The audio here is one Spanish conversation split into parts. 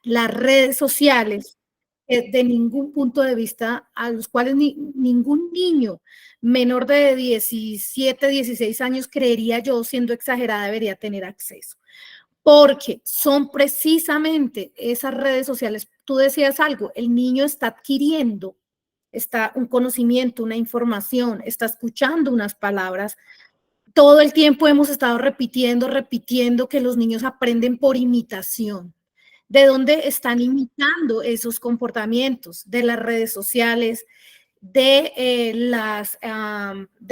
las redes sociales, de ningún punto de vista, a los cuales ningún niño menor de 17, 16 años, creería yo, siendo exagerada, debería tener acceso. Porque son precisamente esas redes sociales. Tú decías algo, el niño está adquiriendo un conocimiento, una información, está escuchando unas palabras. Todo el tiempo hemos estado repitiendo que los niños aprenden por imitación. ¿De dónde están imitando esos comportamientos? De las redes sociales, de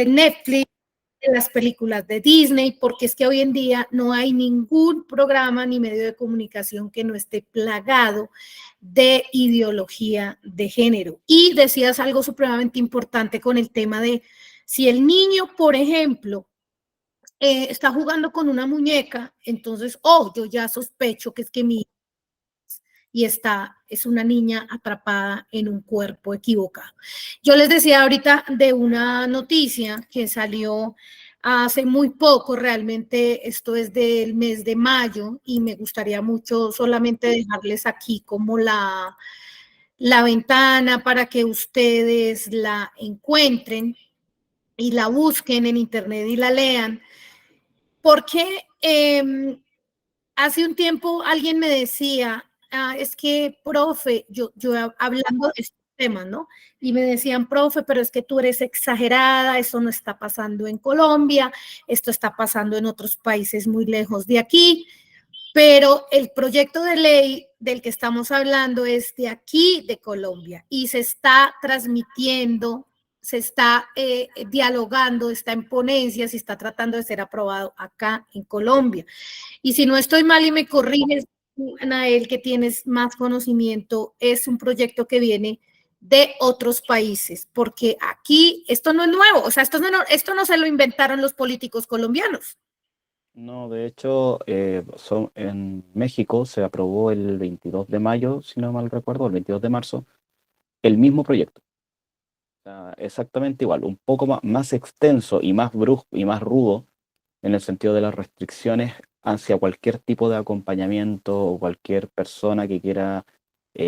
Netflix, de las películas de Disney, porque es que hoy en día no hay ningún programa ni medio de comunicación que no esté plagado de ideología de género. Y decías algo supremamente importante con el tema de si el niño, por ejemplo, está jugando con una muñeca, entonces, yo ya sospecho que es que es una niña atrapada en un cuerpo equivocado. Yo les decía ahorita de una noticia que salió hace muy poco, realmente esto es del mes de mayo y me gustaría mucho solamente dejarles aquí como la ventana para que ustedes la encuentren y la busquen en internet y la lean, porque hace un tiempo alguien me decía, es que, profe, yo hablando de estos temas, ¿no? Y me decían, profe, pero es que tú eres exagerada, eso no está pasando en Colombia, esto está pasando en otros países muy lejos de aquí, pero el proyecto de ley del que estamos hablando es de aquí, de Colombia, y se está transmitiendo, se está dialogando, está en ponencias y está tratando de ser aprobado acá en Colombia. Y si no estoy mal y me corriges, Anael, que tienes más conocimiento, es un proyecto que viene de otros países, porque aquí esto no es nuevo, o sea, esto no se lo inventaron los políticos colombianos. No, de hecho, en México se aprobó el 22 de mayo, si no mal recuerdo, el 22 de marzo, el mismo proyecto. O sea, exactamente igual, un poco más extenso y más brusco y más rudo en el sentido de las restricciones hacia cualquier tipo de acompañamiento o cualquier persona que quiera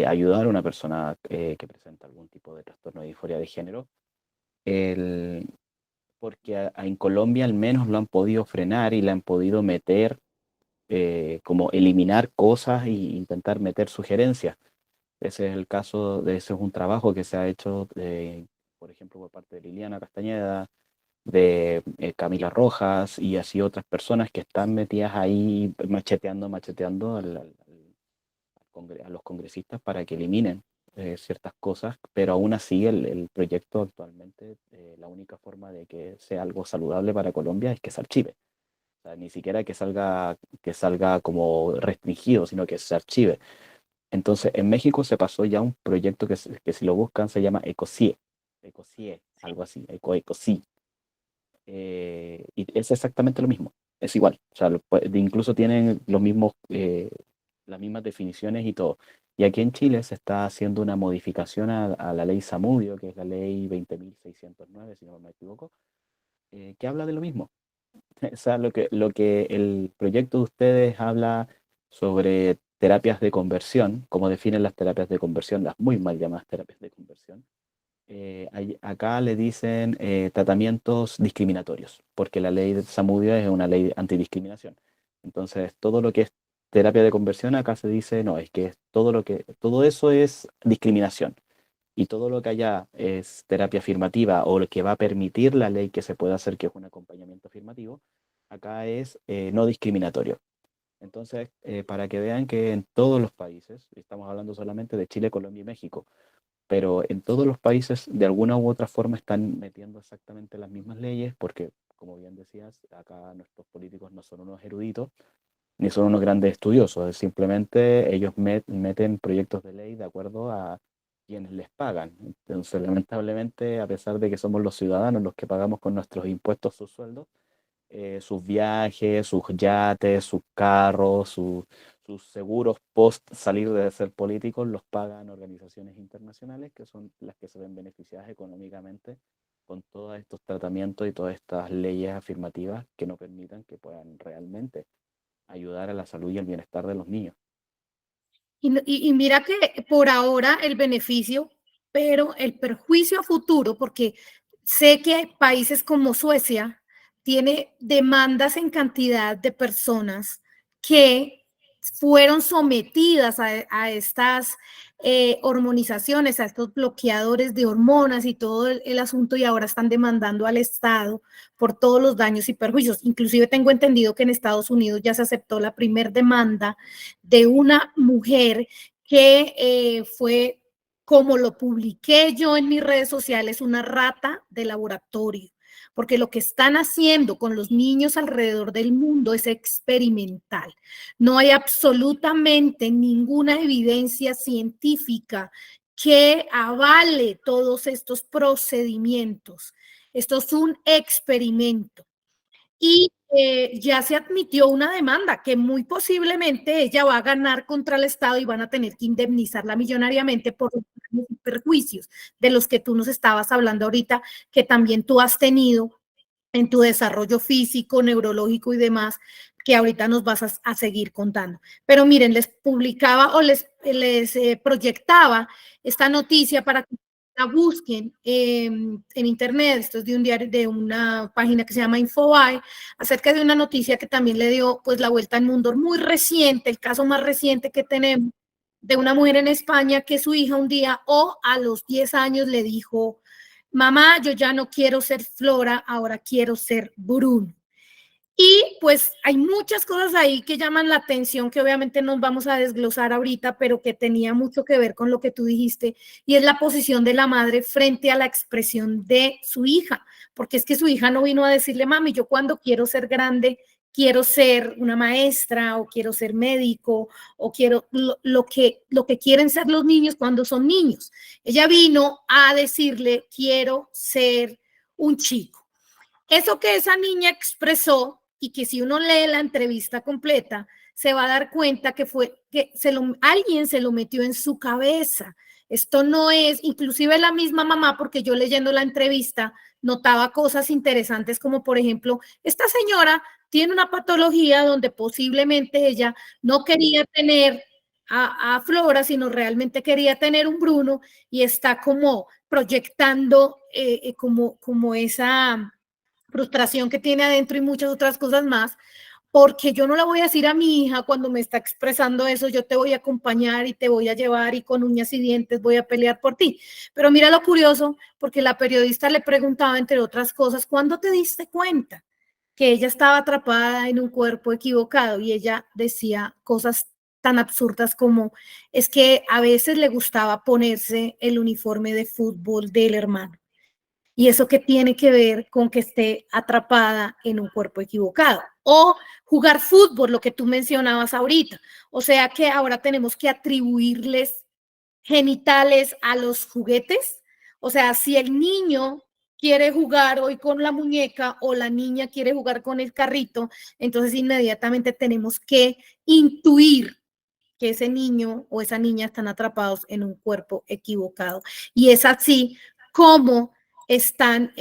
ayudar a una persona que presenta algún tipo de trastorno de disforia de género. El, Porque en Colombia al menos lo han podido frenar y le han podido meter, como eliminar cosas e intentar meter sugerencias. Ese es el caso, ese es un trabajo que se ha hecho, por ejemplo, por parte de Liliana Castañeda, de Camila Rojas y así otras personas que están metidas ahí macheteando a los congresistas para que eliminen ciertas cosas, pero aún así el proyecto actualmente, la única forma de que sea algo saludable para Colombia es que se archive. O sea, ni siquiera que salga como restringido, sino que se archive. Entonces, en México se pasó ya un proyecto que si lo buscan se llama ECOSIE, ECOSIE, algo así, ECOSI. Y es exactamente lo mismo, es igual. O sea, incluso tienen los mismos, las mismas definiciones y todo. Y aquí en Chile se está haciendo una modificación a la ley Zamudio, que es la ley 20.609, si no me equivoco, que habla de lo mismo. O sea, lo que el proyecto de ustedes habla sobre terapias de conversión, como definen las terapias de conversión, las muy mal llamadas terapias de conversión. Acá le dicen tratamientos discriminatorios, porque la ley de Zamudio es una ley antidiscriminación. Entonces, todo lo que es terapia de conversión, acá se dice, no, es que todo eso es discriminación. Y todo lo que allá es terapia afirmativa o lo que va a permitir la ley que se pueda hacer, que es un acompañamiento afirmativo, acá es no discriminatorio. Entonces, para que vean que en todos los países, estamos hablando solamente de Chile, Colombia y México, pero en todos los países de alguna u otra forma están metiendo exactamente las mismas leyes, porque, como bien decías, acá nuestros políticos no son unos eruditos, ni son unos grandes estudiosos, es simplemente ellos meten proyectos de ley de acuerdo a quienes les pagan. Entonces, lamentablemente, a pesar de que somos los ciudadanos los que pagamos con nuestros impuestos sus sueldos, sus viajes, sus yates, sus carros, sus seguros post salir de ser políticos los pagan organizaciones internacionales que son las que se ven beneficiadas económicamente con todos estos tratamientos y todas estas leyes afirmativas que no permitan que puedan realmente ayudar a la salud y al bienestar de los niños. Y mira que por ahora el beneficio, pero el perjuicio a futuro, porque sé que países como Suecia tiene demandas en cantidad de personas que fueron sometidas a estas hormonizaciones, a estos bloqueadores de hormonas y todo el asunto, y ahora están demandando al Estado por todos los daños y perjuicios. Inclusive tengo entendido que en Estados Unidos ya se aceptó la primer demanda de una mujer que fue, como lo publiqué yo en mis redes sociales, una rata de laboratorio, porque lo que están haciendo con los niños alrededor del mundo es experimental. No hay absolutamente ninguna evidencia científica que avale todos estos procedimientos. Esto es un experimento. Y ya se admitió una demanda que muy posiblemente ella va a ganar contra el Estado y van a tener que indemnizarla millonariamente por los perjuicios de los que tú nos estabas hablando ahorita, que también tú has tenido en tu desarrollo físico, neurológico y demás, que ahorita nos vas a seguir contando. Pero miren, les publicaba o les proyectaba esta noticia para que la busquen en internet. Esto es de un diario, de una página que se llama Infobae, acerca de una noticia que también le dio pues la vuelta al mundo, muy reciente, el caso más reciente que tenemos, de una mujer en España que su hija un día o a los 10 años le dijo: mamá, yo ya no quiero ser Flora, ahora quiero ser Bruno. Y pues hay muchas cosas ahí que llaman la atención, que obviamente nos vamos a desglosar ahorita, pero que tenía mucho que ver con lo que tú dijiste, y es la posición de la madre frente a la expresión de su hija, porque es que su hija no vino a decirle: mami, yo cuando quiero ser grande, quiero ser una maestra, o quiero ser médico, o quiero lo que quieren ser los niños cuando son niños. Ella vino a decirle: quiero ser un chico. Eso que esa niña expresó, y que si uno lee la entrevista completa, se va a dar cuenta que fue que alguien se lo metió en su cabeza. Esto no es, inclusive la misma mamá, porque yo leyendo la entrevista notaba cosas interesantes, como por ejemplo, esta señora tiene una patología donde posiblemente ella no quería tener a Flora, sino realmente quería tener un Bruno, y está como proyectando como esa frustración que tiene adentro y muchas otras cosas más, porque yo no le voy a decir a mi hija cuando me está expresando eso: yo te voy a acompañar y te voy a llevar y con uñas y dientes voy a pelear por ti. Pero mira lo curioso, porque la periodista le preguntaba, entre otras cosas: ¿cuándo te diste cuenta que ella estaba atrapada en un cuerpo equivocado? Y ella decía cosas tan absurdas como: es que a veces le gustaba ponerse el uniforme de fútbol del hermano. ¿Y eso qué tiene que ver con que esté atrapada en un cuerpo equivocado? O jugar fútbol, lo que tú mencionabas ahorita. O sea que ahora tenemos que atribuirles genitales a los juguetes. O sea, si el niño quiere jugar hoy con la muñeca o la niña quiere jugar con el carrito, entonces inmediatamente tenemos que intuir que ese niño o esa niña están atrapados en un cuerpo equivocado. Y es así como están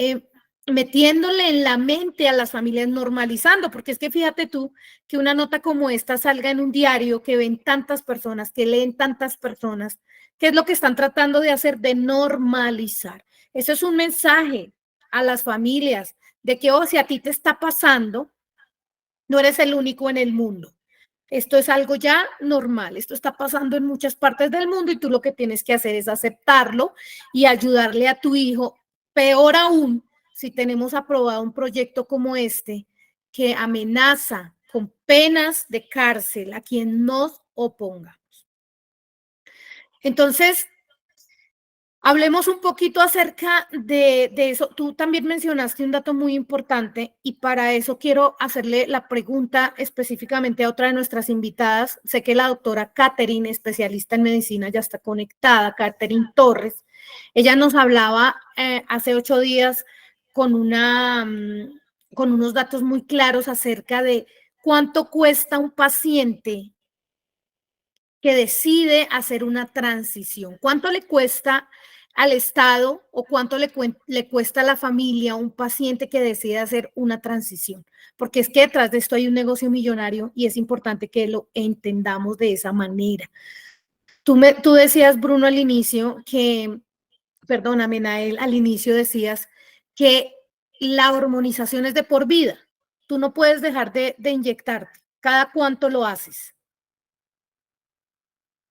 metiéndole en la mente a las familias, normalizando, porque es que fíjate tú que una nota como esta salga en un diario que ven tantas personas, que leen tantas personas, ¿qué es lo que están tratando de hacer? De normalizar. Eso es un mensaje a las familias de que, oh, si a ti te está pasando, no eres el único en el mundo. Esto es algo ya normal, esto está pasando en muchas partes del mundo, y tú lo que tienes que hacer es aceptarlo y ayudarle a tu hijo. Peor aún, si tenemos aprobado un proyecto como este que amenaza con penas de cárcel a quien nos oponga. Entonces, hablemos un poquito acerca de eso. Tú también mencionaste un dato muy importante, y para eso quiero hacerle la pregunta específicamente a otra de nuestras invitadas. Sé que la doctora Catherine, especialista en medicina, ya está conectada, Catherine Torres. Ella nos hablaba hace 8 días con, con unos datos muy claros acerca de cuánto cuesta un paciente que decide hacer una transición. ¿Cuánto le cuesta al Estado o cuánto le cuesta a la familia a un paciente que decide hacer una transición? Porque es que detrás de esto hay un negocio millonario, y es importante que lo entendamos de esa manera. Tú decías, Bruno, al inicio que, perdóname, Nael, al inicio decías que la hormonización es de por vida. Tú no puedes dejar de inyectarte. ¿Cada cuánto lo haces?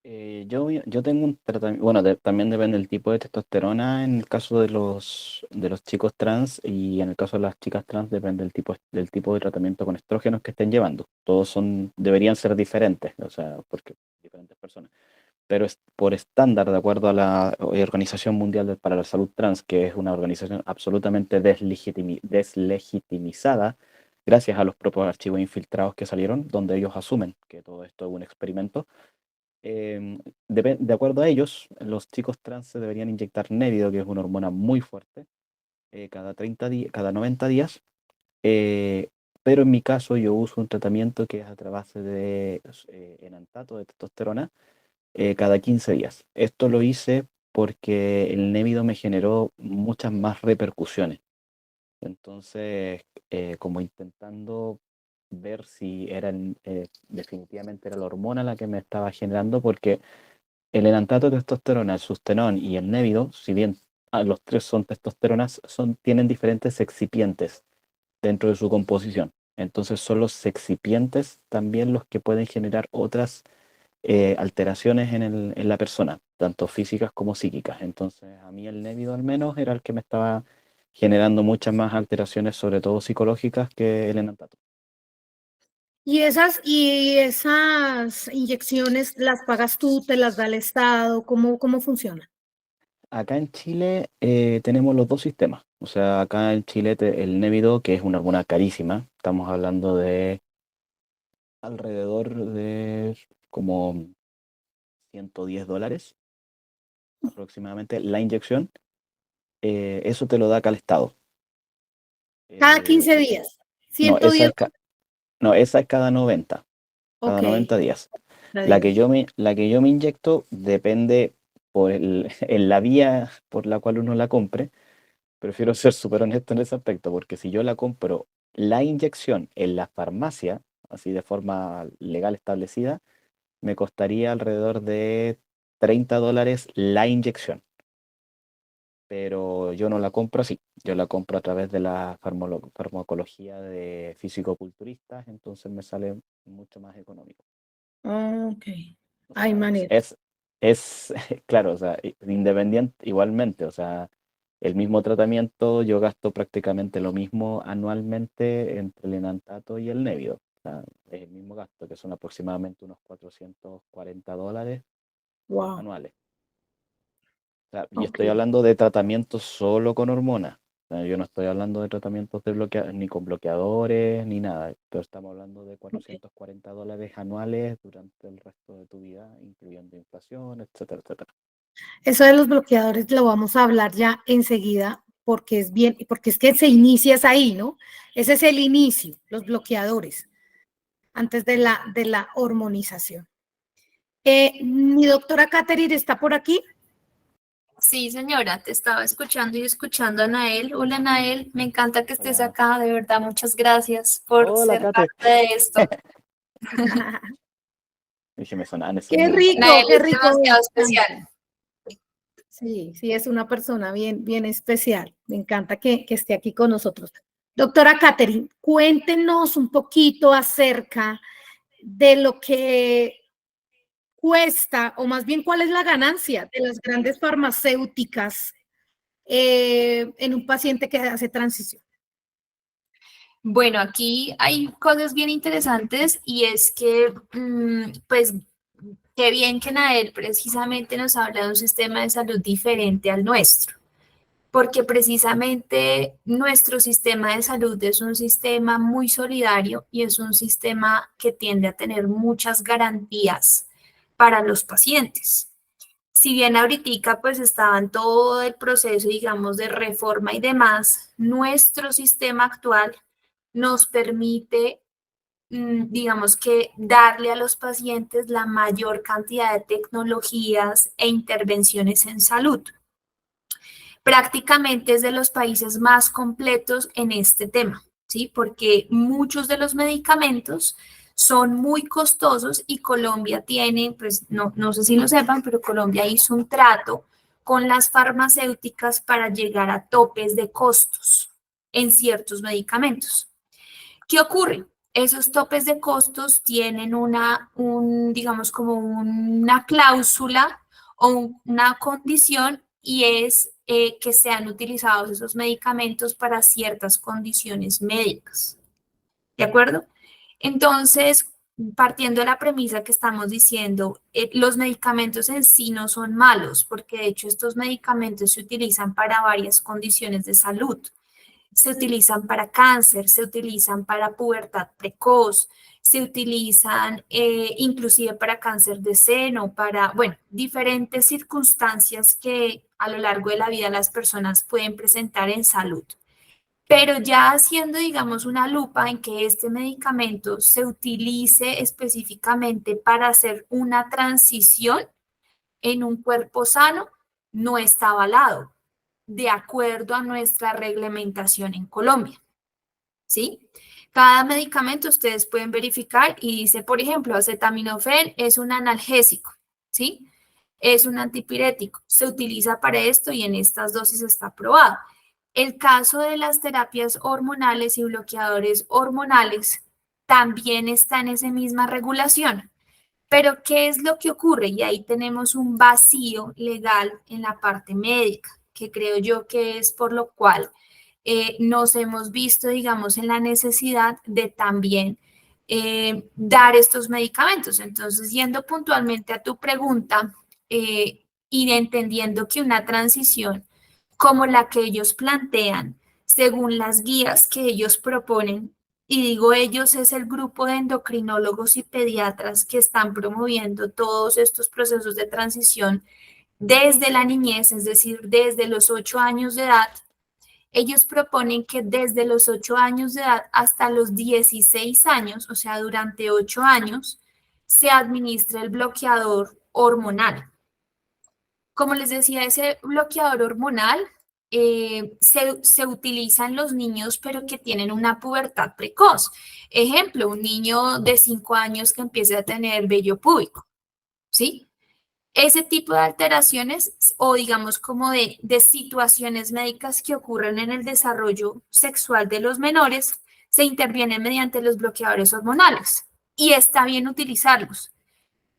Yo tengo un tratamiento, bueno, también depende del tipo de testosterona en el caso de los chicos trans y en el caso de las chicas trans depende del tipo de tratamiento con estrógenos que estén llevando. Todos deberían ser diferentes, o sea, porque diferentes personas. Pero es por estándar, de acuerdo a la Organización Mundial para la Salud Trans, que es una organización absolutamente deslegitimizada, gracias a los propios archivos infiltrados que salieron, donde ellos asumen que todo esto es un experimento. De acuerdo a ellos, los chicos trans se deberían inyectar Névido, que es una hormona muy fuerte, cada 30 días, cada 90 días. eh, pero en mi caso yo uso un tratamiento que es a base de enantato de testosterona cada 15 días. Esto lo hice porque el Névido me generó muchas más repercusiones. Entonces, como intentando ver si definitivamente era la hormona la que me estaba generando, porque el enantato de testosterona, el sustenón y el Névido, si bien los tres son testosteronas, tienen diferentes excipientes dentro de su composición. Entonces son los excipientes también los que pueden generar otras alteraciones en la persona, tanto físicas como psíquicas. Entonces a mí el Névido al menos era el que me estaba generando muchas más alteraciones, sobre todo psicológicas, que el enantato. ¿Y esas inyecciones las pagas tú, te las da el Estado? ¿Cómo funciona? Acá en Chile tenemos los dos sistemas. O sea, acá en Chile el Névido, que es una hormona carísima, estamos hablando de alrededor de como $110 aproximadamente la inyección. Eso te lo da acá el Estado. Cada El- 15 días. no, 110. no, esa es cada Ok, 90 días. Dios. La que yo me inyecto depende en la vía por la cual uno la compre. Prefiero ser súper honesto en ese aspecto, porque si yo la compro la inyección en la farmacia, así de forma legal establecida, me costaría alrededor de $30 la inyección. Pero yo no la compro así, yo la compro a través de la farmacología de físico-culturistas, entonces me sale mucho más económico. Ok. O Hay sea, manera. claro, o sea, independiente igualmente, o sea, el mismo tratamiento yo gasto prácticamente lo mismo anualmente entre el enantato y el Névido. O sea, es el mismo gasto, que son aproximadamente unos $440 Wow. anuales. O sea, y Ok. estoy hablando de tratamientos solo con hormonas. O sea, yo no estoy hablando de tratamientos ni con bloqueadores, ni nada. Pero estamos hablando de Ok. $440 anuales durante el resto de tu vida, incluyendo inflación, etcétera, etcétera. Eso de los bloqueadores lo vamos a hablar ya enseguida porque es bien, porque es que se inicia es ahí, ¿no? Ese es el inicio, los bloqueadores, antes de la hormonización. Mi doctora Catherine está por aquí. Sí, señora, te estaba escuchando y escuchando a Nael. Hola, Nael, me encanta que estés Hola. acá, de verdad, muchas gracias por Hola, ser Kate. parte de esto. Dije, me sonaban esos Qué nombres. rico, Nael qué es rico. demasiado especial. Sí, sí, es una persona bien, bien especial. Me encanta que esté aquí con nosotros. Doctora Catherine, cuéntenos un poquito acerca de lo que cuesta, o más bien cuál es la ganancia de las grandes farmacéuticas en un paciente que hace transición. Bueno, aquí hay cosas bien interesantes y es que, pues, qué bien que Nael precisamente nos habla de un sistema de salud diferente al nuestro, porque precisamente nuestro sistema de salud es un sistema muy solidario y es un sistema que tiende a tener muchas garantías para los pacientes. Si bien ahorita pues estaba en todo el proceso, digamos, de reforma y demás, nuestro sistema actual nos permite, digamos que, darle a los pacientes la mayor cantidad de tecnologías e intervenciones en salud. Prácticamente es de los países más completos en este tema, ¿sí? Porque muchos de los medicamentos son muy costosos y Colombia tiene, pues no sé si lo sepan, pero Colombia hizo un trato con las farmacéuticas para llegar a topes de costos en ciertos medicamentos. ¿Qué ocurre? Esos topes de costos tienen digamos, como una cláusula o una condición y es que sean utilizados esos medicamentos para ciertas condiciones médicas. ¿De acuerdo? Entonces, partiendo de la premisa que estamos diciendo, los medicamentos en sí no son malos, porque de hecho estos medicamentos se utilizan para varias condiciones de salud. Se utilizan para cáncer, se utilizan para pubertad precoz, se utilizan inclusive para cáncer de seno, para, bueno, diferentes circunstancias que a lo largo de la vida las personas pueden presentar en salud. Pero ya haciendo, digamos, una lupa en que este medicamento se utilice específicamente para hacer una transición en un cuerpo sano, no está avalado de acuerdo a nuestra reglamentación en Colombia, ¿sí? Cada medicamento ustedes pueden verificar y dice, por ejemplo, acetaminofén es un analgésico, ¿sí? Es un antipirético, se utiliza para esto y en estas dosis está aprobado. El caso de las terapias hormonales y bloqueadores hormonales también está en esa misma regulación. Pero, ¿qué es lo que ocurre? Y ahí tenemos un vacío legal en la parte médica, que creo yo que es por lo cual nos hemos visto, digamos, en la necesidad de también dar estos medicamentos. Entonces, yendo puntualmente a tu pregunta y entendiendo que una transición como la que ellos plantean, según las guías que ellos proponen, y digo ellos, es el grupo de endocrinólogos y pediatras que están promoviendo todos estos procesos de transición desde la niñez, es decir, desde los 8 años de edad. Ellos proponen que desde los 8 años de edad hasta los 16 años, o sea, durante 8 años, se administra el bloqueador hormonal. Como les decía, ese bloqueador hormonal se utiliza en los niños, pero que tienen una pubertad precoz. Ejemplo, un niño de 5 años que empiece a tener vello púbico, ¿sí? Ese tipo de alteraciones o digamos como de situaciones médicas que ocurren en el desarrollo sexual de los menores se intervienen mediante los bloqueadores hormonales y está bien utilizarlos.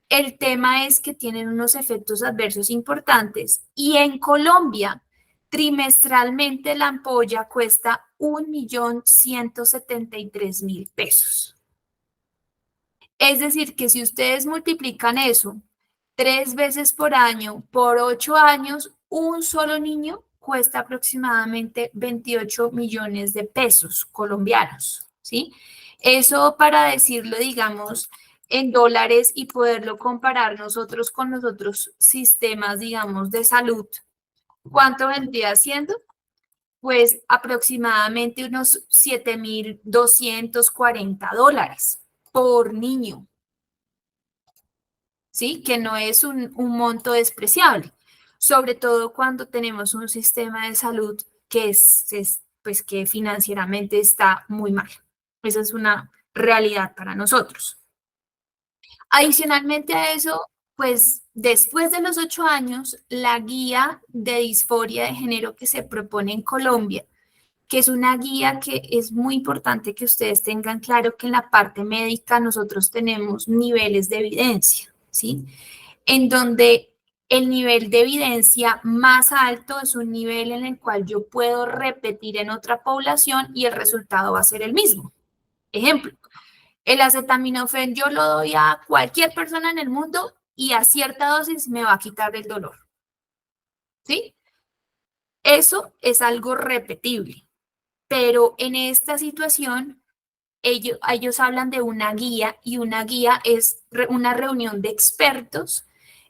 El tema es que tienen unos efectos adversos importantes y en Colombia trimestralmente la ampolla cuesta 1.173.000 pesos. Es decir, que si ustedes multiplican eso 3 veces por año, por 8 años, un solo niño cuesta aproximadamente 28 millones de pesos colombianos, ¿sí? Eso para decirlo, digamos, en dólares y poderlo comparar nosotros con los otros sistemas, digamos, de salud. ¿Cuánto vendría siendo? Pues aproximadamente unos 7.240 dólares por niño. ¿Sí? Que no es un monto despreciable, sobre todo cuando tenemos un sistema de salud que pues que financieramente está muy mal. Esa es una realidad para nosotros. Adicionalmente a eso, pues después de los 8 años, la guía de disforia de género que se propone en Colombia, que es una guía que es muy importante que ustedes tengan claro que en la parte médica nosotros tenemos niveles de evidencia, ¿sí? En donde el nivel de evidencia más alto es un nivel en el cual yo puedo repetir en otra población y el resultado va a ser el mismo. Ejemplo, el acetaminofén yo lo doy a cualquier persona en el mundo y a cierta dosis me va a quitar el dolor. ¿Sí? Eso es algo repetible, pero en esta situación ellos hablan de una guía y una guía es una reunión de expertos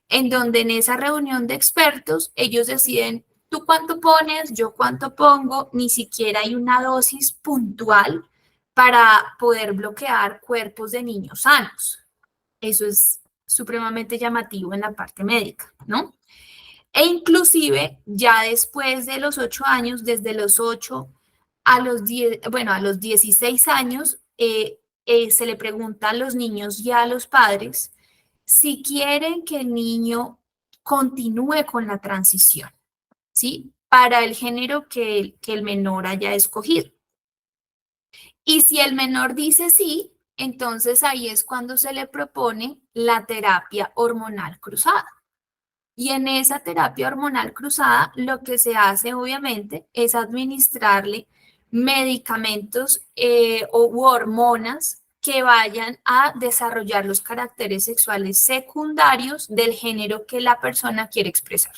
en donde en esa reunión de expertos ellos deciden tú cuánto pones, yo cuánto pongo, ni siquiera hay una dosis puntual para poder bloquear cuerpos de niños sanos. Eso es supremamente llamativo en la parte médica, ¿no? E inclusive ya después de los 8 años, desde los 8 a los 10, bueno, a los 16 años, se le pregunta a los niños y a los padres si quieren que el niño continúe con la transición, ¿sí? Para el género que el menor haya escogido. Y si el menor dice sí, entonces ahí es cuando se le propone la terapia hormonal cruzada. Y en esa terapia hormonal cruzada, lo que se hace obviamente es administrarle medicamentos u hormonas que vayan a desarrollar los caracteres sexuales secundarios del género que la persona quiere expresar.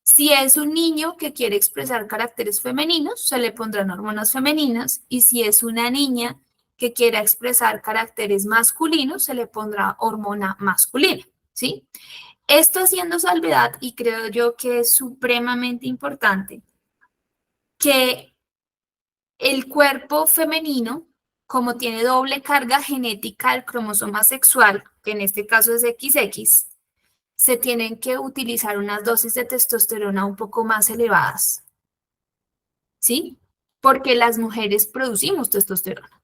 Si es un niño que quiere expresar caracteres femeninos, se le pondrán hormonas femeninas, y si es una niña que quiera expresar caracteres masculinos, se le pondrá hormona masculina, ¿sí? Esto haciendo salvedad, y creo yo que es supremamente importante, que el cuerpo femenino, como tiene doble carga genética del cromosoma sexual, que en este caso es XX, se tienen que utilizar unas dosis de testosterona un poco más elevadas, ¿sí? Porque las mujeres producimos testosterona.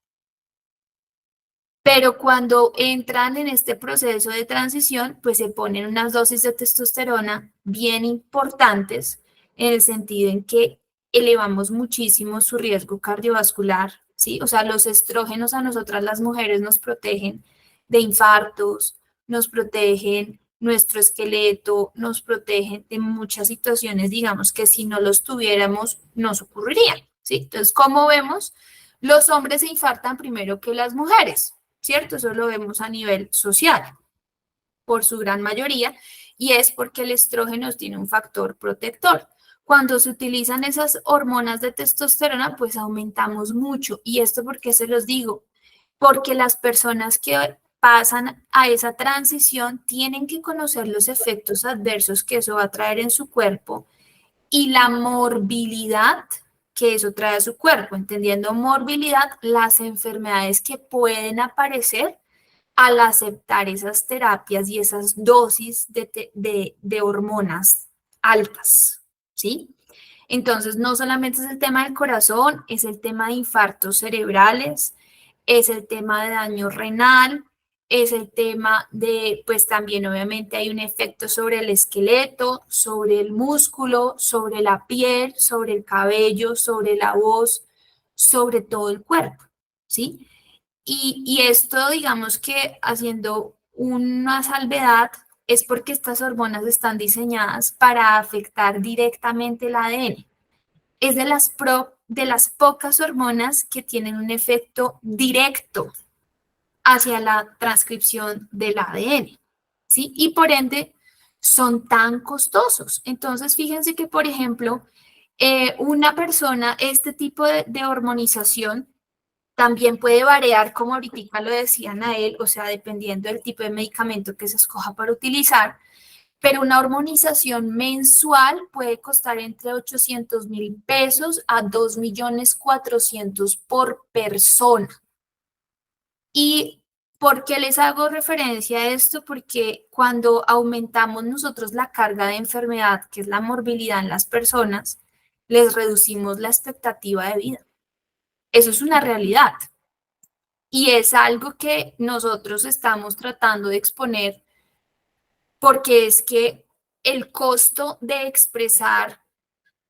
Pero cuando entran en este proceso de transición, pues se ponen unas dosis de testosterona bien importantes en el sentido en que elevamos muchísimo su riesgo cardiovascular, ¿sí? O sea, los estrógenos a nosotras las mujeres nos protegen de infartos, nos protegen nuestro esqueleto, nos protegen de muchas situaciones, digamos, que si no los tuviéramos, nos ocurrirían, ¿sí? Entonces, como vemos, los hombres se infartan primero que las mujeres, ¿cierto? Eso lo vemos a nivel social, por su gran mayoría, y es porque el estrógeno tiene un factor protector. Cuando se utilizan esas hormonas de testosterona, pues aumentamos mucho. ¿Y esto por qué se los digo? Porque las personas que pasan a esa transición tienen que conocer los efectos adversos que eso va a traer en su cuerpo y la morbilidad que eso trae a su cuerpo, entendiendo morbilidad, las enfermedades que pueden aparecer al aceptar esas terapias y esas dosis de hormonas altas, ¿sí? Entonces, no solamente es el tema del corazón, es el tema de infartos cerebrales, es el tema de daño renal, es el tema de, pues también obviamente hay un efecto sobre el esqueleto, sobre el músculo, sobre la piel, sobre el cabello, sobre la voz, sobre todo el cuerpo, ¿sí? Y esto, digamos que haciendo una salvedad, es porque estas hormonas están diseñadas para afectar directamente el ADN. Es de las pocas hormonas que tienen un efecto directo hacia la transcripción del ADN, ¿sí? Y por ende son tan costosos. Entonces, fíjense que, por ejemplo, una persona, este tipo de hormonización también puede variar, como ahorita lo decían a él, o sea, dependiendo del tipo de medicamento que se escoja para utilizar, pero una hormonización mensual puede costar entre 800.000 pesos a 2.400.000 por persona. ¿Y por qué les hago referencia a esto? Porque cuando aumentamos nosotros la carga de enfermedad, que es la morbilidad en las personas, les reducimos la expectativa de vida. Eso es una realidad. Y es algo que nosotros estamos tratando de exponer porque es que el costo de expresar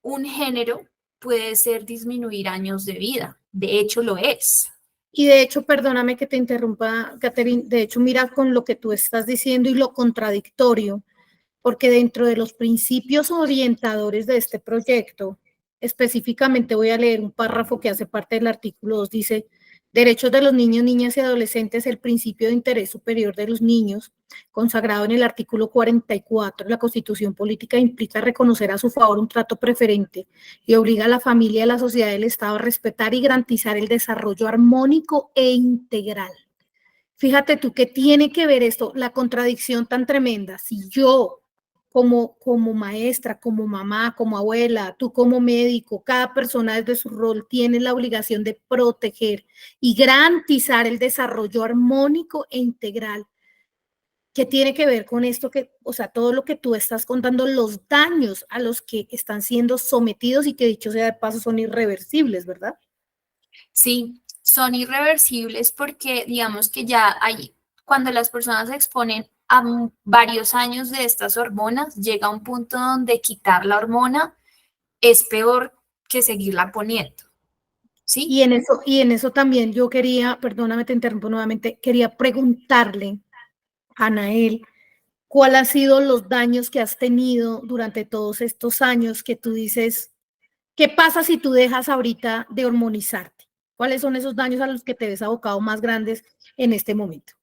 un género puede ser disminuir años de vida. De hecho, lo es. Y de hecho, perdóname que te interrumpa, Catherine, de hecho, mira con lo que tú estás diciendo y lo contradictorio, porque dentro de los principios orientadores de este proyecto, específicamente voy a leer un párrafo que hace parte del artículo 2, dice: derechos de los niños, niñas y adolescentes, el principio de interés superior de los niños, consagrado en el artículo 44 de la Constitución Política, implica reconocer a su favor un trato preferente y obliga a la familia y a la sociedad del Estado a respetar y garantizar el desarrollo armónico e integral. Fíjate tú, ¿qué tiene que ver esto? La contradicción tan tremenda. Si yo, como maestra, como mamá, como abuela, tú como médico, cada persona desde su rol tiene la obligación de proteger y garantizar el desarrollo armónico e integral. ¿Qué tiene que ver con esto? O sea, todo lo que tú estás contando, los daños a los que están siendo sometidos y que, dicho sea de paso, son irreversibles, ¿verdad? Sí, son irreversibles porque digamos que ya hay, cuando las personas se exponen a varios años de estas hormonas, llega un punto donde quitar la hormona es peor que seguirla poniendo, ¿sí? Y en eso también yo quería, perdóname, te interrumpo nuevamente, quería preguntarle a Anael, ¿cuál ha sido los daños que has tenido durante todos estos años que tú dices, qué pasa si tú dejas ahorita de hormonizarte? ¿Cuáles son esos daños a los que te ves abocado más grandes en este momento?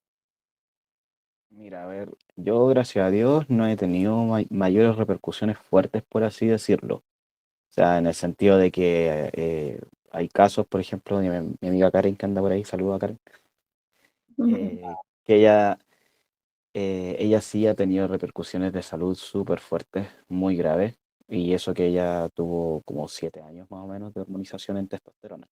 Mira, a ver, yo gracias a Dios no he tenido mayores repercusiones fuertes, por así decirlo. O sea, en el sentido de que hay casos, por ejemplo, de mi amiga Karen que anda por ahí, saludo a Karen, que ella sí ha tenido repercusiones de salud súper fuertes, muy graves, y eso que ella tuvo como 7 años más o menos de hormonización en testosterona.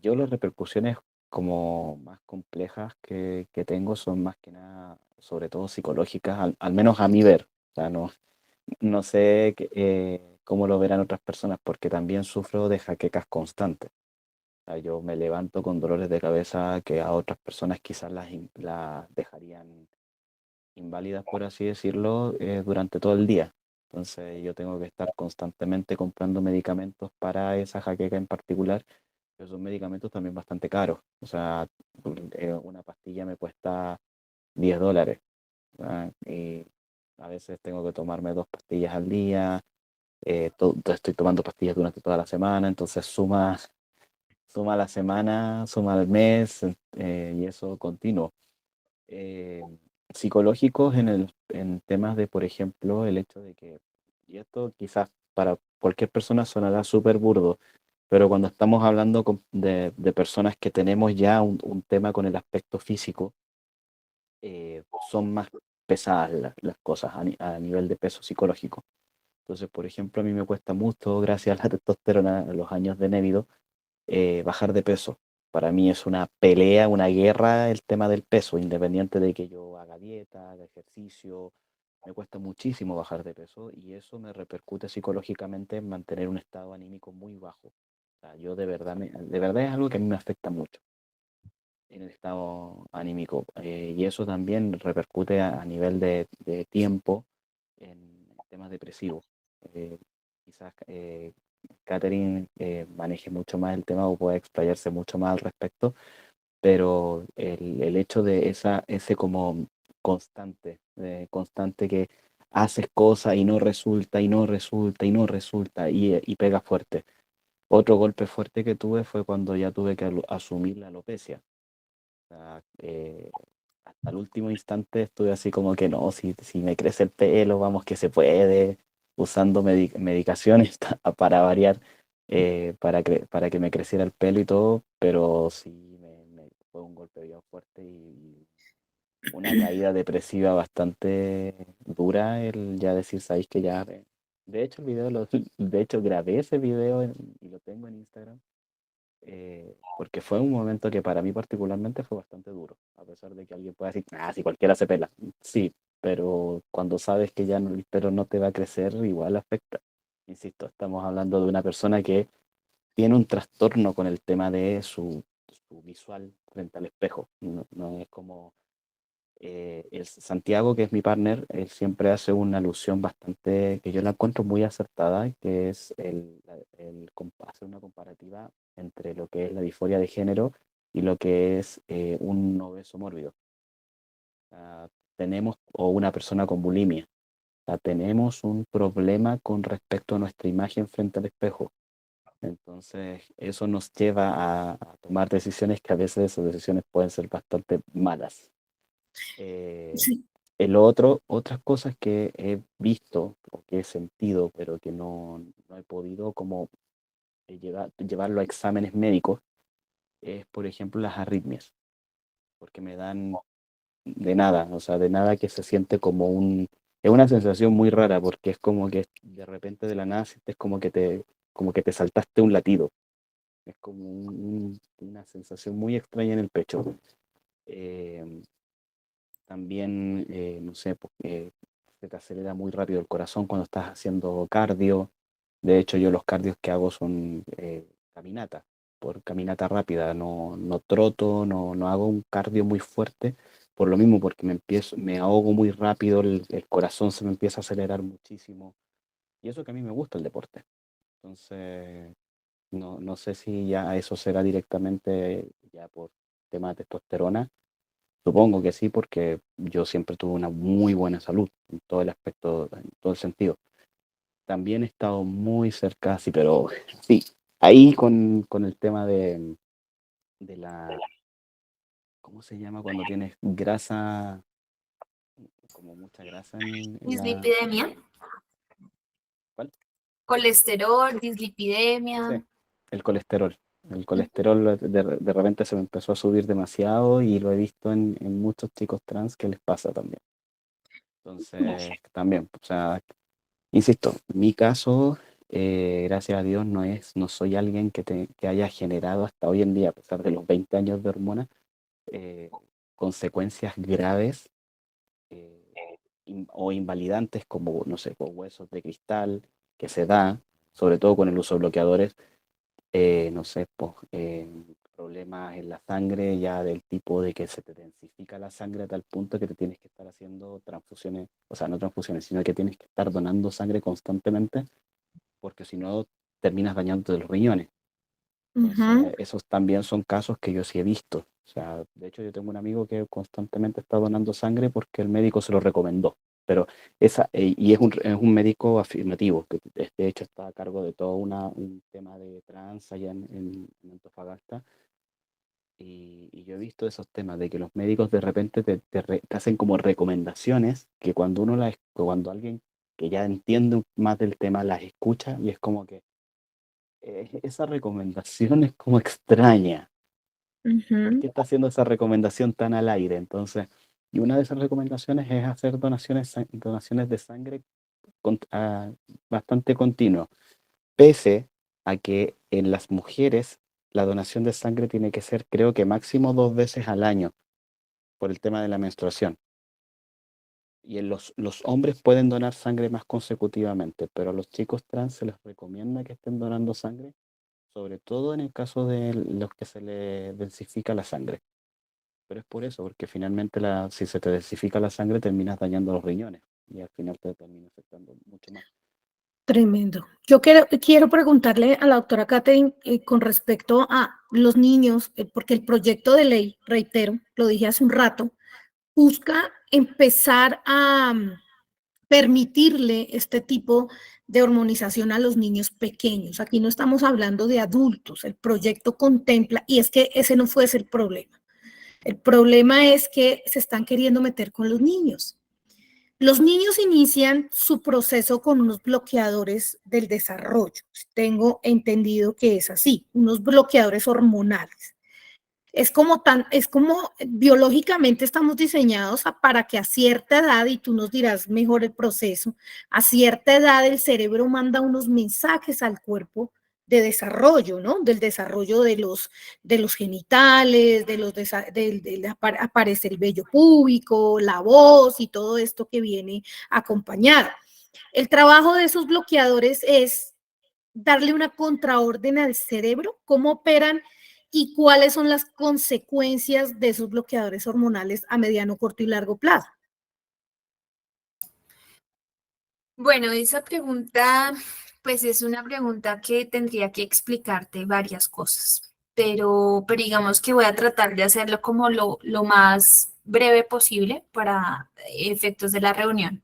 Yo las repercusiones como más complejas que tengo son más que nada, sobre todo psicológicas, al menos a mi ver. O sea, no sé cómo lo verán otras personas, porque también sufro de jaquecas constantes. O sea, yo me levanto con dolores de cabeza que a otras personas quizás las dejarían inválidas, por así decirlo, durante todo el día. Entonces yo tengo que estar constantemente comprando medicamentos para esa jaqueca en particular, pero son medicamentos también bastante caros. O sea, una pastilla me cuesta $10, ¿verdad? Y a veces tengo que tomarme 2 pastillas al día, estoy tomando pastillas durante toda la semana, entonces suma la semana, suma el mes, y eso continuo. Eh, Psicológicos en temas de, por ejemplo, el hecho de que, y esto quizás para cualquier persona sonará súper burdo, pero cuando estamos hablando de personas que tenemos ya un tema con el aspecto físico, son más pesadas las cosas a nivel de peso psicológico. Entonces, por ejemplo, a mí me cuesta mucho, gracias a la testosterona, a los años de Névido, bajar de peso. Para mí es una pelea, una guerra el tema del peso, independiente de que yo haga dieta, haga ejercicio, me cuesta muchísimo bajar de peso y eso me repercute psicológicamente en mantener un estado anímico muy bajo. O sea, yo de verdad es algo que a mí me afecta mucho en el estado anímico, y eso también repercute a nivel de tiempo en temas depresivos. Eh, Quizás Catherine maneje mucho más el tema o pueda explayarse mucho más al respecto, pero el hecho de ese como constante que haces cosas y no resulta, y no resulta, y no resulta, y pega fuerte. Otro golpe fuerte que tuve fue cuando ya tuve que asumir la alopecia. O sea, hasta el último instante estuve así como que no, si me crece el pelo, vamos que se puede, usando medicaciones para variar, para que me creciera el pelo y todo, pero sí fue un golpe bien fuerte y una caída depresiva bastante dura el ya decir, sabéis que ya... De hecho, de hecho grabé ese video y lo tengo en Instagram, porque fue un momento que para mí particularmente fue bastante duro, a pesar de que alguien pueda decir, ah, si cualquiera se pela. Sí, pero cuando sabes que ya el pelo no te va a crecer, igual afecta. Insisto, estamos hablando de una persona que tiene un trastorno con el tema de su visual frente al espejo. No es como el Santiago, que es mi partner, él siempre hace una alusión bastante, que yo la encuentro muy acertada, que es hacer una comparativa entre lo que es la disforia de género y lo que es un obeso mórbido. Tenemos, o una persona con bulimia. Tenemos un problema con respecto a nuestra imagen frente al espejo. Entonces, eso nos lleva a tomar decisiones que a veces esas decisiones pueden ser bastante malas. Eh, Sí. Otras cosas que he visto o que he sentido, pero que no he podido como llevarlo a exámenes médicos, es, por ejemplo, las arritmias, porque me dan de nada, o sea, de nada, que se siente como es una sensación muy rara, porque es como que de repente de la nada sientes como que te saltaste un latido. Es como una sensación muy extraña en el pecho. Eh, También, no sé, se te acelera muy rápido el corazón cuando estás haciendo cardio. De hecho, yo los cardios que hago son caminatas. por caminata rápida, no troto, no hago un cardio muy fuerte, por lo mismo, porque me ahogo muy rápido, el corazón se me empieza a acelerar muchísimo, y eso que a mí me gusta el deporte. Entonces, no sé si ya eso será directamente ya por tema de testosterona. Supongo que sí, porque yo siempre tuve una muy buena salud en todo el aspecto, en todo el sentido. También he estado muy cerca, sí, pero sí, ahí con el tema de la, ¿cómo se llama? Cuando tienes grasa, como mucha grasa en la... Dislipidemia, ¿Cuál? colesterol, Sí, dislipidemia. el colesterol. El colesterol de repente se me empezó a subir demasiado y lo he visto en muchos chicos trans que les pasa también. Entonces, también, o sea, insisto, mi caso, gracias a Dios, no soy alguien que haya generado hasta hoy en día, a pesar de los 20 años de hormonas, eh, consecuencias graves o invalidantes como, no sé, con huesos de cristal, que se da, sobre todo con el uso de bloqueadores, no sé, pues, problemas en la sangre ya del tipo de que se te densifica la sangre a tal punto que te tienes que estar haciendo transfusiones, o sea, no transfusiones, sino que tienes que estar donando sangre constantemente porque si no terminas dañando los riñones. Ujú. Entonces, esos también son casos que yo sí he visto. O sea, de hecho yo tengo un amigo que constantemente está donando sangre porque el médico se lo recomendó. Pero y es un médico afirmativo, que de hecho está a cargo de todo un tema de trans allá en Antofagasta. Y yo he visto esos temas de que los médicos de repente te hacen como recomendaciones que cuando alguien que ya entiende más del tema las escucha y es como que esa recomendación es como extraña. ¿Por Ujú. qué está haciendo esa recomendación tan al aire? Entonces, y una de esas recomendaciones es hacer donaciones de sangre bastante continuo, pese a que en las mujeres la donación de sangre tiene que ser, creo que máximo 2 veces al año por el tema de la menstruación. Y en los hombres pueden donar sangre más consecutivamente, pero a los chicos trans se les recomienda que estén donando sangre, sobre todo en el caso de los que se les densifica la sangre. Pero es por eso, porque finalmente si se te densifica la sangre terminas dañando los riñones y al final te termina afectando mucho más. Tremendo. Yo quiero preguntarle a la doctora Katherine con respecto a los niños, porque el proyecto de ley, reitero, lo dije hace un rato, busca empezar a permitirle este tipo de hormonización a los niños pequeños. Aquí no estamos hablando de adultos, el proyecto contempla, y es que ese no fue el problema. El problema es que se están queriendo meter con los niños. Los niños inician su proceso con unos bloqueadores del desarrollo. Tengo entendido que es así, unos bloqueadores hormonales. Es como biológicamente estamos diseñados para que a cierta edad, y tú nos dirás mejor el proceso, a cierta edad el cerebro manda unos mensajes al cuerpo de desarrollo, ¿no? Del desarrollo de los genitales, aparece el vello púbico, la voz y todo esto que viene acompañado. El trabajo de esos bloqueadores es darle una contraorden al cerebro, cómo operan y cuáles son las consecuencias de esos bloqueadores hormonales a mediano, corto y largo plazo. Bueno, esa pregunta, pues es una pregunta que tendría que explicarte varias cosas, pero digamos que voy a tratar de hacerlo como lo más breve posible para efectos de la reunión.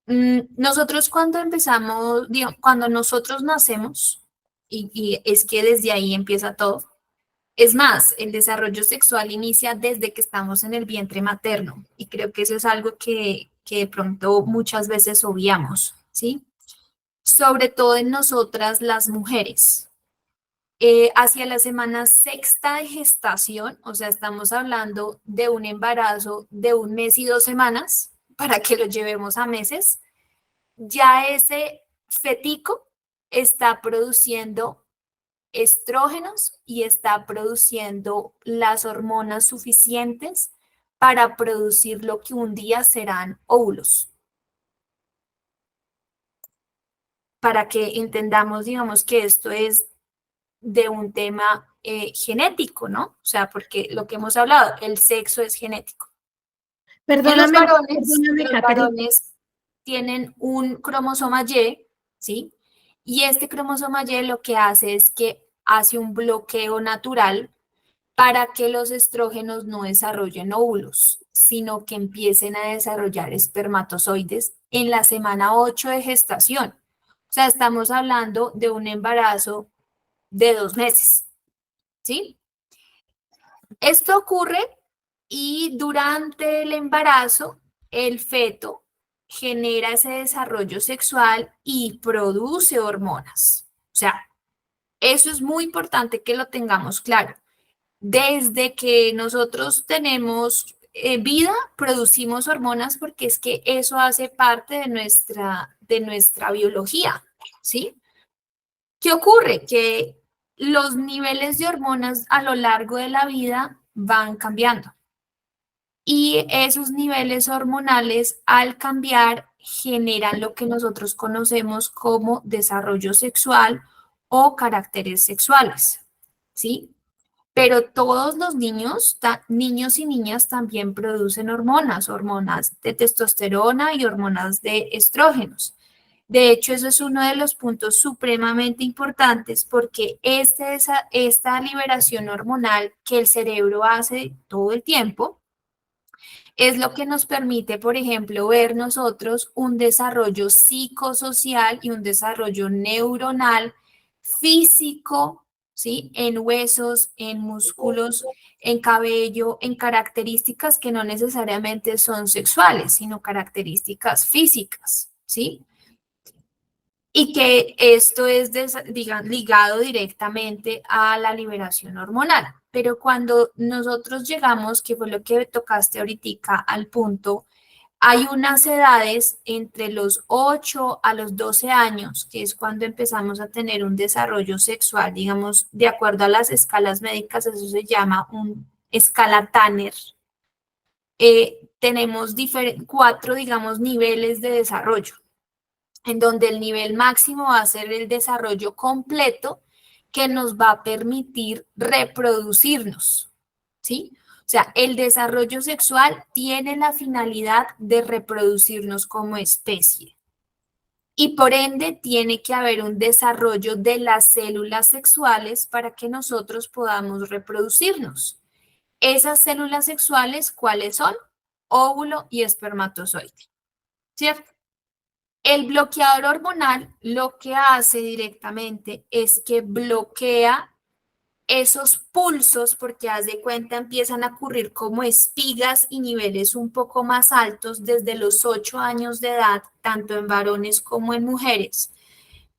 Nosotros cuando empezamos, cuando nosotros nacemos, y es que desde ahí empieza todo, es más, el desarrollo sexual inicia desde que estamos en el vientre materno y creo que eso es algo que de pronto muchas veces obviamos, ¿sí? Sobre todo en nosotras las mujeres. Hacia la semana sexta de gestación, o sea, estamos hablando de un embarazo de 1 mes y 2 semanas, para que lo llevemos a meses, ya ese fetico está produciendo estrógenos y está produciendo las hormonas suficientes para producir lo que un día serán óvulos. Para que entendamos, digamos, que esto es de un tema genético, ¿no? O sea, porque lo que hemos hablado, el sexo es genético. Perdóname, Los varones tienen un cromosoma Y, ¿sí? Y este cromosoma Y lo que hace es que hace un bloqueo natural para que los estrógenos no desarrollen óvulos, sino que empiecen a desarrollar espermatozoides en la semana 8 de gestación. O sea, estamos hablando de un embarazo de 2 meses, ¿sí? Esto ocurre y durante el embarazo, el feto genera ese desarrollo sexual y produce hormonas. O sea, eso es muy importante que lo tengamos claro. Desde que nosotros tenemos vida, producimos hormonas porque es que eso hace parte de nuestra biología, ¿sí? ¿Qué ocurre? Que los niveles de hormonas a lo largo de la vida van cambiando. Y esos niveles hormonales, al cambiar, generan lo que nosotros conocemos como desarrollo sexual o caracteres sexuales, ¿sí? Pero todos los niños, niños y niñas también producen hormonas de testosterona y hormonas de estrógenos. De hecho, eso es uno de los puntos supremamente importantes porque esta liberación hormonal que el cerebro hace todo el tiempo es lo que nos permite, por ejemplo, ver nosotros un desarrollo psicosocial y un desarrollo neuronal físico, ¿sí? En huesos, en músculos, en cabello, en características que no necesariamente son sexuales, sino características físicas, ¿sí? Y que esto es, ligado directamente a la liberación hormonal. Pero cuando nosotros llegamos, que fue lo que tocaste ahorita, al punto, hay unas edades entre los 8 a los 12 años, que es cuando empezamos a tener un desarrollo sexual, digamos, de acuerdo a las escalas médicas, eso se llama una escala Tanner. Tenemos 4, digamos, niveles de desarrollo, en donde el nivel máximo va a ser el desarrollo completo que nos va a permitir reproducirnos, ¿sí? O sea, el desarrollo sexual tiene la finalidad de reproducirnos como especie y por ende tiene que haber un desarrollo de las células sexuales para que nosotros podamos reproducirnos. Esas células sexuales, ¿cuáles son? Óvulo y espermatozoide, ¿cierto? El bloqueador hormonal lo que hace directamente es que bloquea esos pulsos, porque haz de cuenta empiezan a ocurrir como espigas y niveles un poco más altos desde los 8 años de edad, tanto en varones como en mujeres,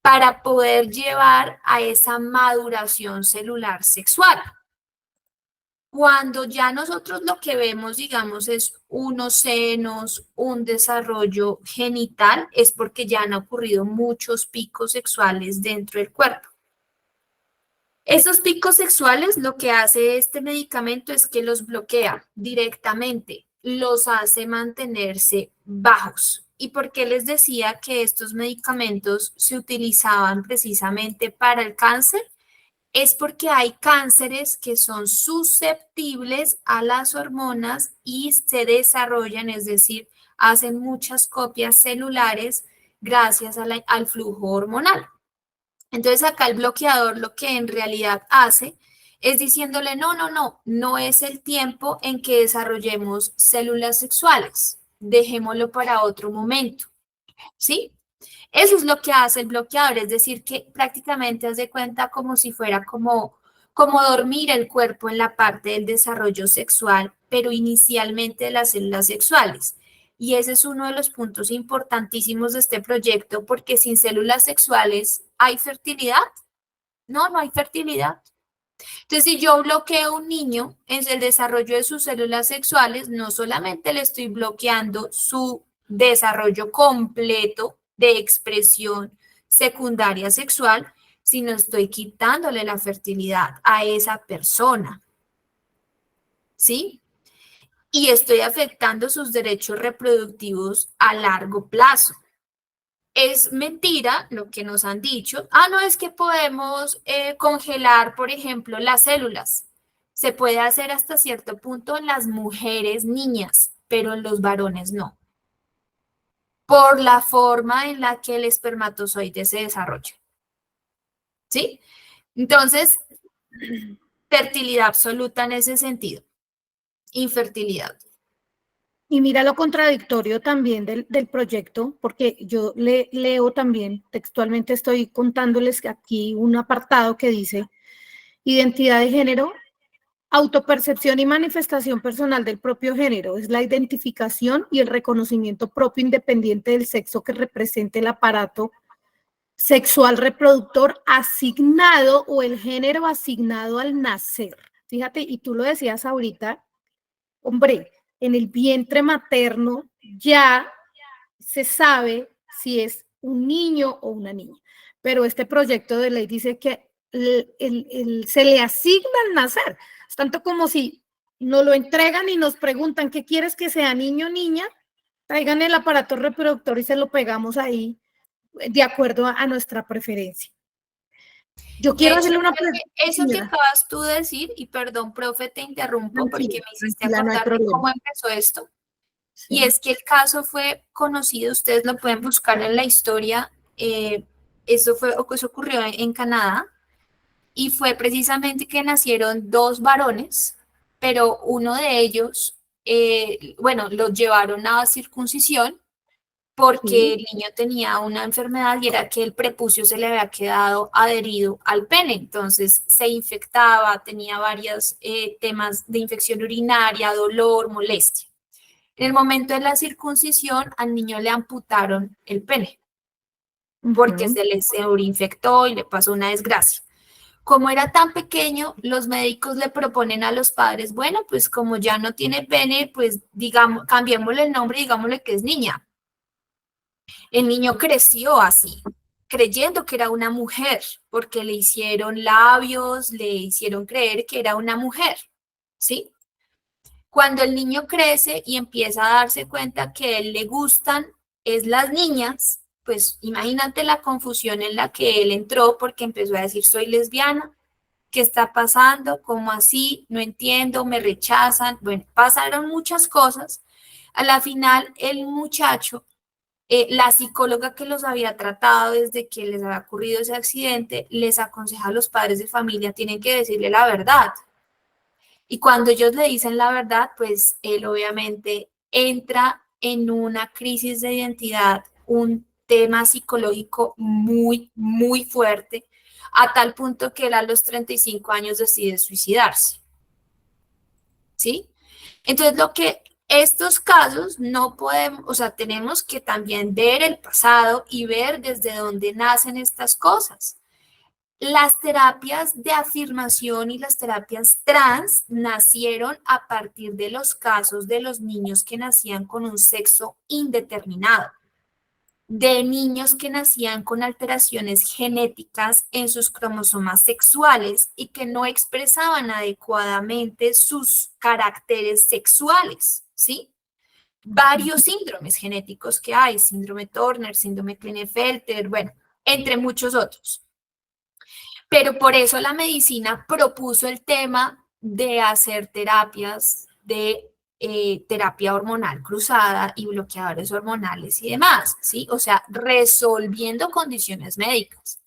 para poder llevar a esa maduración celular sexual. Cuando ya nosotros lo que vemos, digamos, es unos senos, un desarrollo genital, es porque ya han ocurrido muchos picos sexuales dentro del cuerpo. Esos picos sexuales, lo que hace este medicamento es que los bloquea directamente, los hace mantenerse bajos. ¿Y por qué les decía que estos medicamentos se utilizaban precisamente para el cáncer? Es porque hay cánceres que son susceptibles a las hormonas y se desarrollan, es decir, hacen muchas copias celulares gracias al flujo hormonal. Entonces acá el bloqueador lo que en realidad hace es diciéndole, no es el tiempo en que desarrollemos células sexuales, dejémoslo para otro momento, ¿sí? Eso es lo que hace el bloqueador, es decir, que prácticamente haz de cuenta como si fuera como dormir el cuerpo en la parte del desarrollo sexual, pero inicialmente de las células sexuales. Y ese es uno de los puntos importantísimos de este proyecto, porque sin células sexuales, ¿hay fertilidad? No, no hay fertilidad. Entonces, si yo bloqueo a un niño en el desarrollo de sus células sexuales, no solamente le estoy bloqueando su desarrollo completo de expresión secundaria sexual, sino estoy quitándole la fertilidad a esa persona, ¿sí? Y estoy afectando sus derechos reproductivos a largo plazo. es mentira lo que nos han dicho. Ah, no, es que podemos congelar, por ejemplo, las células. Se puede hacer hasta cierto punto en las mujeres niñas, pero en los varones no, por la forma en la que el espermatozoide se desarrolla. ¿Sí? Entonces, fertilidad absoluta en ese sentido. Infertilidad. Y mira lo contradictorio también del proyecto, porque yo leo también, textualmente estoy contándoles aquí un apartado que dice identidad de género, autopercepción y manifestación personal del propio género, es la identificación y el reconocimiento propio independiente del sexo que represente el aparato sexual reproductor asignado o el género asignado al nacer. Fíjate, y tú lo decías ahorita, hombre, en el vientre materno ya se sabe si es un niño o una niña, pero este proyecto de ley dice que se le asigna al nacer, es tanto como si nos lo entregan y nos preguntan qué quieres que sea, niño o niña, traigan el aparato reproductor y se lo pegamos ahí de acuerdo a nuestra preferencia. Yo De quiero hecho, hacerle una eso que pregunta. acabas tú de decir, y perdón, profe, te interrumpo porque Tranquila, me hiciste tranquila, no hay acordar de problema. cómo empezó esto. Y Sí. es que el caso fue conocido, ustedes lo pueden buscar en la historia, eso ocurrió en Canadá, y fue precisamente que nacieron dos varones, pero uno de ellos, bueno, los llevaron a circuncisión porque Sí. el niño tenía una enfermedad y era que el prepucio se le había quedado adherido al pene, entonces se infectaba, tenía varios temas de infección urinaria, dolor, molestia. En el momento de la circuncisión, al niño le amputaron el pene porque Uh-huh. se le sobreinfectó y le pasó una desgracia. Como era tan pequeño, los médicos le proponen a los padres, bueno, pues como ya no tiene pene, pues digamos, cambiémosle el nombre y digámosle que es niña. El niño creció así, creyendo que era una mujer, porque le hicieron labios, le hicieron creer que era una mujer, ¿sí? Cuando el niño crece y empieza a darse cuenta que a él le gustan es las niñas, pues imagínate la confusión en la que él entró porque empezó a decir soy lesbiana, ¿qué está pasando? ¿Cómo así? No entiendo, me rechazan. Bueno, pasaron muchas cosas. A la final, el muchacho, la psicóloga que los había tratado desde que les había ocurrido ese accidente, les aconseja a los padres de familia, tienen que decirle la verdad. Y cuando ellos le dicen la verdad, pues él obviamente entra en una crisis de identidad, un tema psicológico muy, muy fuerte, a tal punto que él a los 35 años decide suicidarse. ¿Sí? Entonces, lo que estos casos no podemos, o sea, tenemos que también ver el pasado y ver desde dónde nacen estas cosas. Las terapias de afirmación y las terapias trans nacieron a partir de los casos de los niños que nacían con un sexo indeterminado, de niños que nacían con alteraciones genéticas en sus cromosomas sexuales y que no expresaban adecuadamente sus caracteres sexuales, ¿sí? Varios síndromes genéticos que hay, síndrome Turner, síndrome Klinefelter, bueno, entre muchos otros. Pero por eso la medicina propuso el tema de hacer terapias de terapia hormonal cruzada y bloqueadores hormonales y demás, ¿sí? O sea, resolviendo condiciones médicas,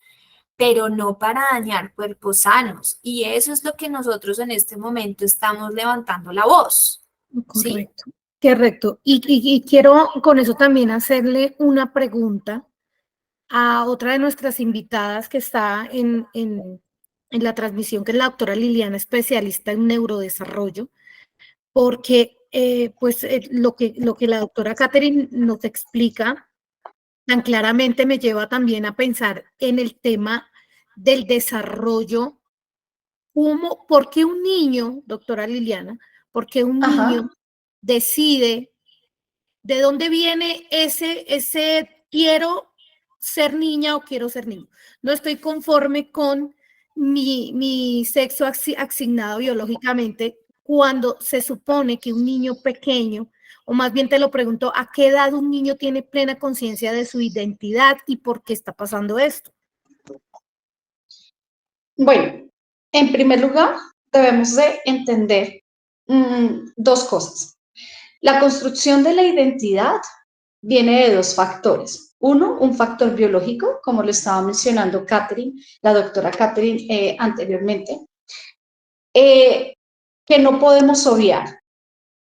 pero no para dañar cuerpos sanos. Y eso es lo que nosotros en este momento estamos levantando la voz, ¿sí? Correcto, correcto. Y quiero con eso también hacerle una pregunta a otra de nuestras invitadas que está en la transmisión, que es la doctora Liliana, especialista en neurodesarrollo, porque lo que la doctora Catherine nos explica tan claramente me lleva también a pensar en el tema del desarrollo. ¿Por qué un niño, doctora Liliana, por qué un niño Ajá. decide de dónde viene ese quiero ser niña o quiero ser niño? No estoy conforme con mi sexo asignado biológicamente cuando se supone que un niño pequeño o más bien te lo pregunto, ¿a qué edad un niño tiene plena conciencia de su identidad y por qué está pasando esto? Bueno, en primer lugar, debemos de entender dos cosas. La construcción de la identidad viene de dos factores. Uno, un factor biológico, como lo estaba mencionando Catherine, la doctora Catherine anteriormente, que no podemos obviar.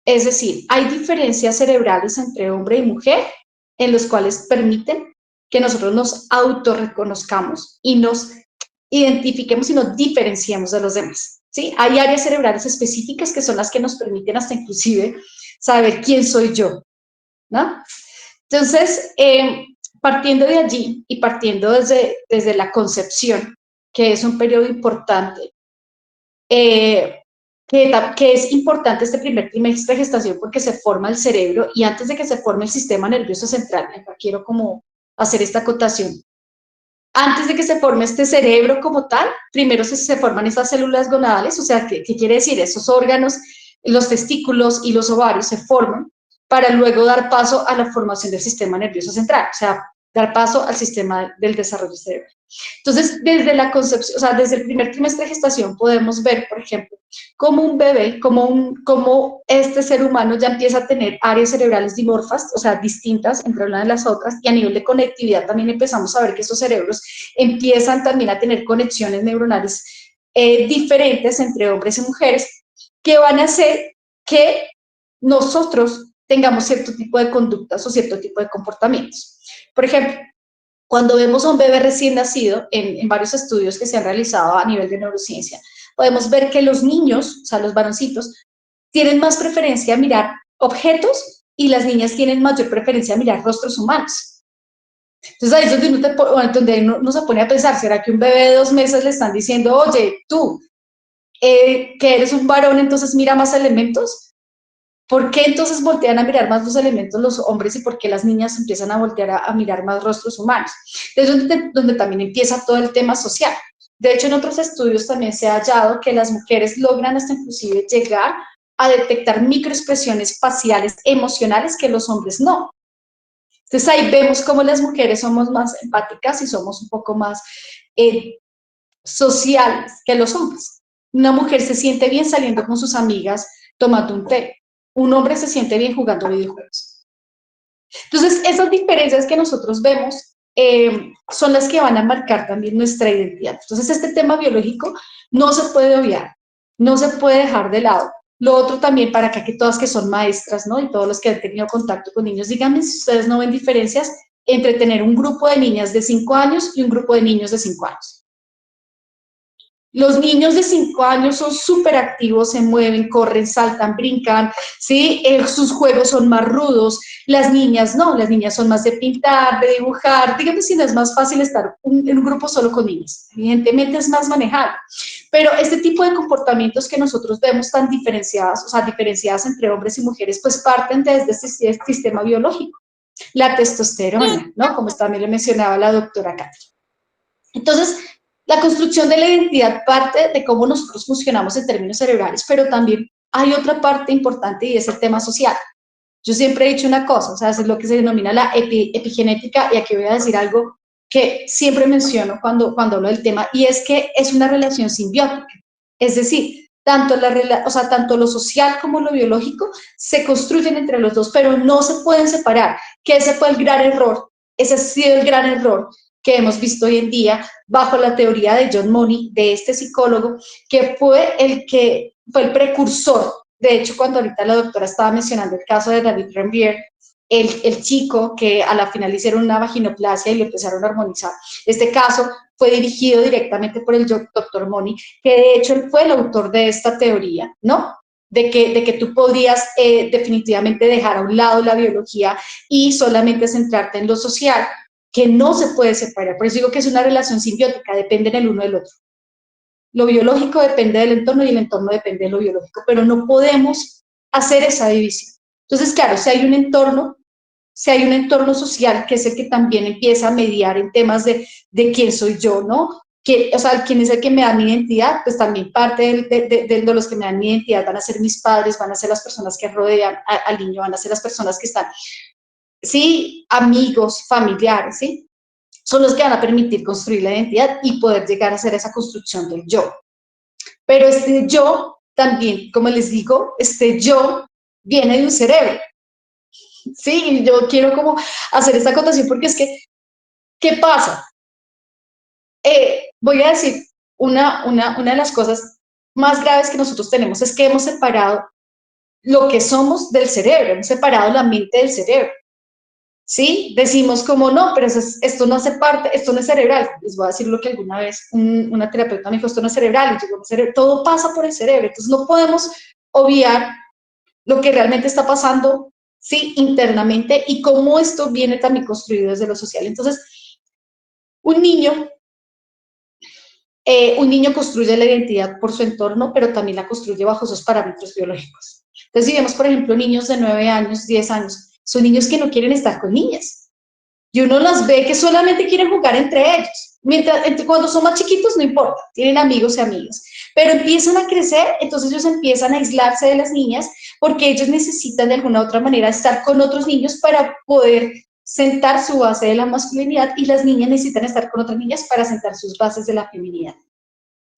Es decir, hay diferencias cerebrales entre hombre y mujer en los cuales permiten que nosotros nos autorreconozcamos y nos identifiquemos y nos diferenciemos de los demás. ¿Sí? Hay áreas cerebrales específicas que son las que nos permiten hasta inclusive saber quién soy yo, ¿no? Entonces, partiendo de allí y partiendo desde la concepción, que es un periodo importante, que es importante este primer trimestre de gestación porque se forma el cerebro y antes de que se forme el sistema nervioso central, acá quiero como hacer esta acotación, antes de que se forme este cerebro como tal, primero se forman esas células gonadales, o sea, ¿qué quiere decir? Esos órganos, los testículos y los ovarios se forman para luego dar paso a la formación del sistema nervioso central, o sea, dar paso al sistema del desarrollo cerebral. Entonces, desde la concepción, o sea, desde el primer trimestre de gestación podemos ver, por ejemplo, cómo un bebé, cómo este ser humano ya empieza a tener áreas cerebrales dimorfas, o sea, distintas entre una de las otras, y a nivel de conectividad también empezamos a ver que estos cerebros empiezan también a tener conexiones neuronales diferentes entre hombres y mujeres, que van a hacer que nosotros tengamos cierto tipo de conductas o cierto tipo de comportamientos. Por ejemplo, cuando vemos a un bebé recién nacido, en varios estudios que se han realizado a nivel de neurociencia, podemos ver que los niños, o sea, los varoncitos, tienen más preferencia a mirar objetos y las niñas tienen mayor preferencia a mirar rostros humanos. Entonces ahí es donde uno se pone a pensar, ¿será que un bebé de 2 meses le están diciendo, oye, tú, que eres un varón, entonces mira más elementos? ¿Por qué entonces voltean a mirar más los elementos los hombres y por qué las niñas empiezan a voltear a mirar más rostros humanos? Es donde también empieza todo el tema social. De hecho, en otros estudios también se ha hallado que las mujeres logran hasta inclusive llegar a detectar microexpresiones faciales emocionales que los hombres no. Entonces ahí vemos cómo las mujeres somos más empáticas y somos un poco más sociales que los hombres. Una mujer se siente bien saliendo con sus amigas tomando un té. Un hombre se siente bien jugando videojuegos. Entonces, esas diferencias que nosotros vemos son las que van a marcar también nuestra identidad. Entonces, este tema biológico no se puede obviar, no se puede dejar de lado. Lo otro también, para que todas que son maestras, ¿no? Y todos los que han tenido contacto con niños, díganme si ustedes no ven diferencias entre tener un grupo de niñas de 5 años y un grupo de niños de 5 años. Los niños de 5 años son súper activos, se mueven, corren, saltan, brincan, ¿sí? Sus juegos son más rudos. Las niñas no, las niñas son más de pintar, de dibujar. Dígame si no es más fácil estar en un grupo solo con niñas. Evidentemente es más manejable. Pero este tipo de comportamientos que nosotros vemos tan diferenciadas, o sea, diferenciadas entre hombres y mujeres, pues parten desde este sistema biológico. La testosterona, ¿no? Como también le mencionaba la doctora Catherine. Entonces, la construcción de la identidad parte de cómo nosotros funcionamos en términos cerebrales, pero también hay otra parte importante y es el tema social. Yo siempre he dicho una cosa, o sea, es lo que se denomina la epigenética, y aquí voy a decir algo que siempre menciono cuando hablo del tema, y es que es una relación simbiótica. Es decir, tanto lo social como lo biológico se construyen entre los dos, pero no se pueden separar, que ese fue el gran error, ese ha sido el gran error que hemos visto hoy en día bajo la teoría de John Money, de este psicólogo, que fue el precursor. De hecho, cuando ahorita la doctora estaba mencionando el caso de David Rembier, el chico que a la final hicieron una vaginoplastia y lo empezaron a armonizar. Este caso fue dirigido directamente por el doctor Money, que de hecho él fue el autor de esta teoría, ¿no? De que tú podrías definitivamente dejar a un lado la biología y solamente centrarte en lo social, que no se puede separar. Por eso digo que es una relación simbiótica, dependen el uno del otro. Lo biológico depende del entorno y el entorno depende de lo biológico, pero no podemos hacer esa división. Entonces, claro, si hay un entorno social que es el que también empieza a mediar en temas de quién soy yo, ¿no? o sea, quién es el que me da mi identidad, pues también parte de los que me dan mi identidad van a ser mis padres, van a ser las personas que rodean al niño, van a ser las personas que están, sí, amigos, familiares, sí, son los que van a permitir construir la identidad y poder llegar a hacer esa construcción del yo. Pero este yo también, como les digo, este yo viene de un cerebro. Sí, yo quiero como hacer esta acotación porque es que, ¿qué pasa? Voy a decir, una de las cosas más graves que nosotros tenemos es que hemos separado lo que somos del cerebro, hemos separado la mente del cerebro. ¿Sí? Decimos como, no, pero esto no hace parte, esto no es cerebral. Les voy a decir lo que alguna vez una terapeuta me dijo, esto no es cerebral, y yo, todo pasa por el cerebro, entonces no podemos obviar lo que realmente está pasando, ¿sí? Internamente, y cómo esto viene también construido desde lo social. Entonces, un niño construye la identidad por su entorno, pero también la construye bajo sus parámetros biológicos. Entonces, si vemos, por ejemplo, niños de 9 años, 10 años, son niños que no quieren estar con niñas. Y uno las ve que solamente quieren jugar entre ellos. Cuando son más chiquitos no importa, tienen amigos y amigas. Pero empiezan a crecer, entonces ellos empiezan a aislarse de las niñas porque ellos necesitan de alguna u otra manera estar con otros niños para poder sentar su base de la masculinidad, y las niñas necesitan estar con otras niñas para sentar sus bases de la feminidad.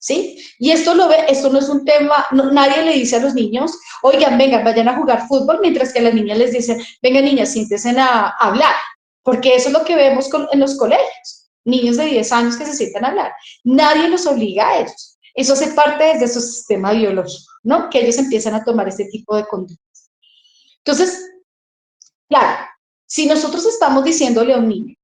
¿Sí? Y esto no es un tema, nadie le dice a los niños, oigan, vengan, vayan a jugar fútbol, mientras que a las niñas les dicen, vengan niñas, siéntense a hablar, porque eso es lo que vemos en los colegios, niños de 10 años que se sientan a hablar, nadie los obliga a ellos, eso hace parte desde su sistema biológico, ¿no? Que ellos empiezan a tomar este tipo de conductas. Entonces, claro, si nosotros estamos diciéndole a un niño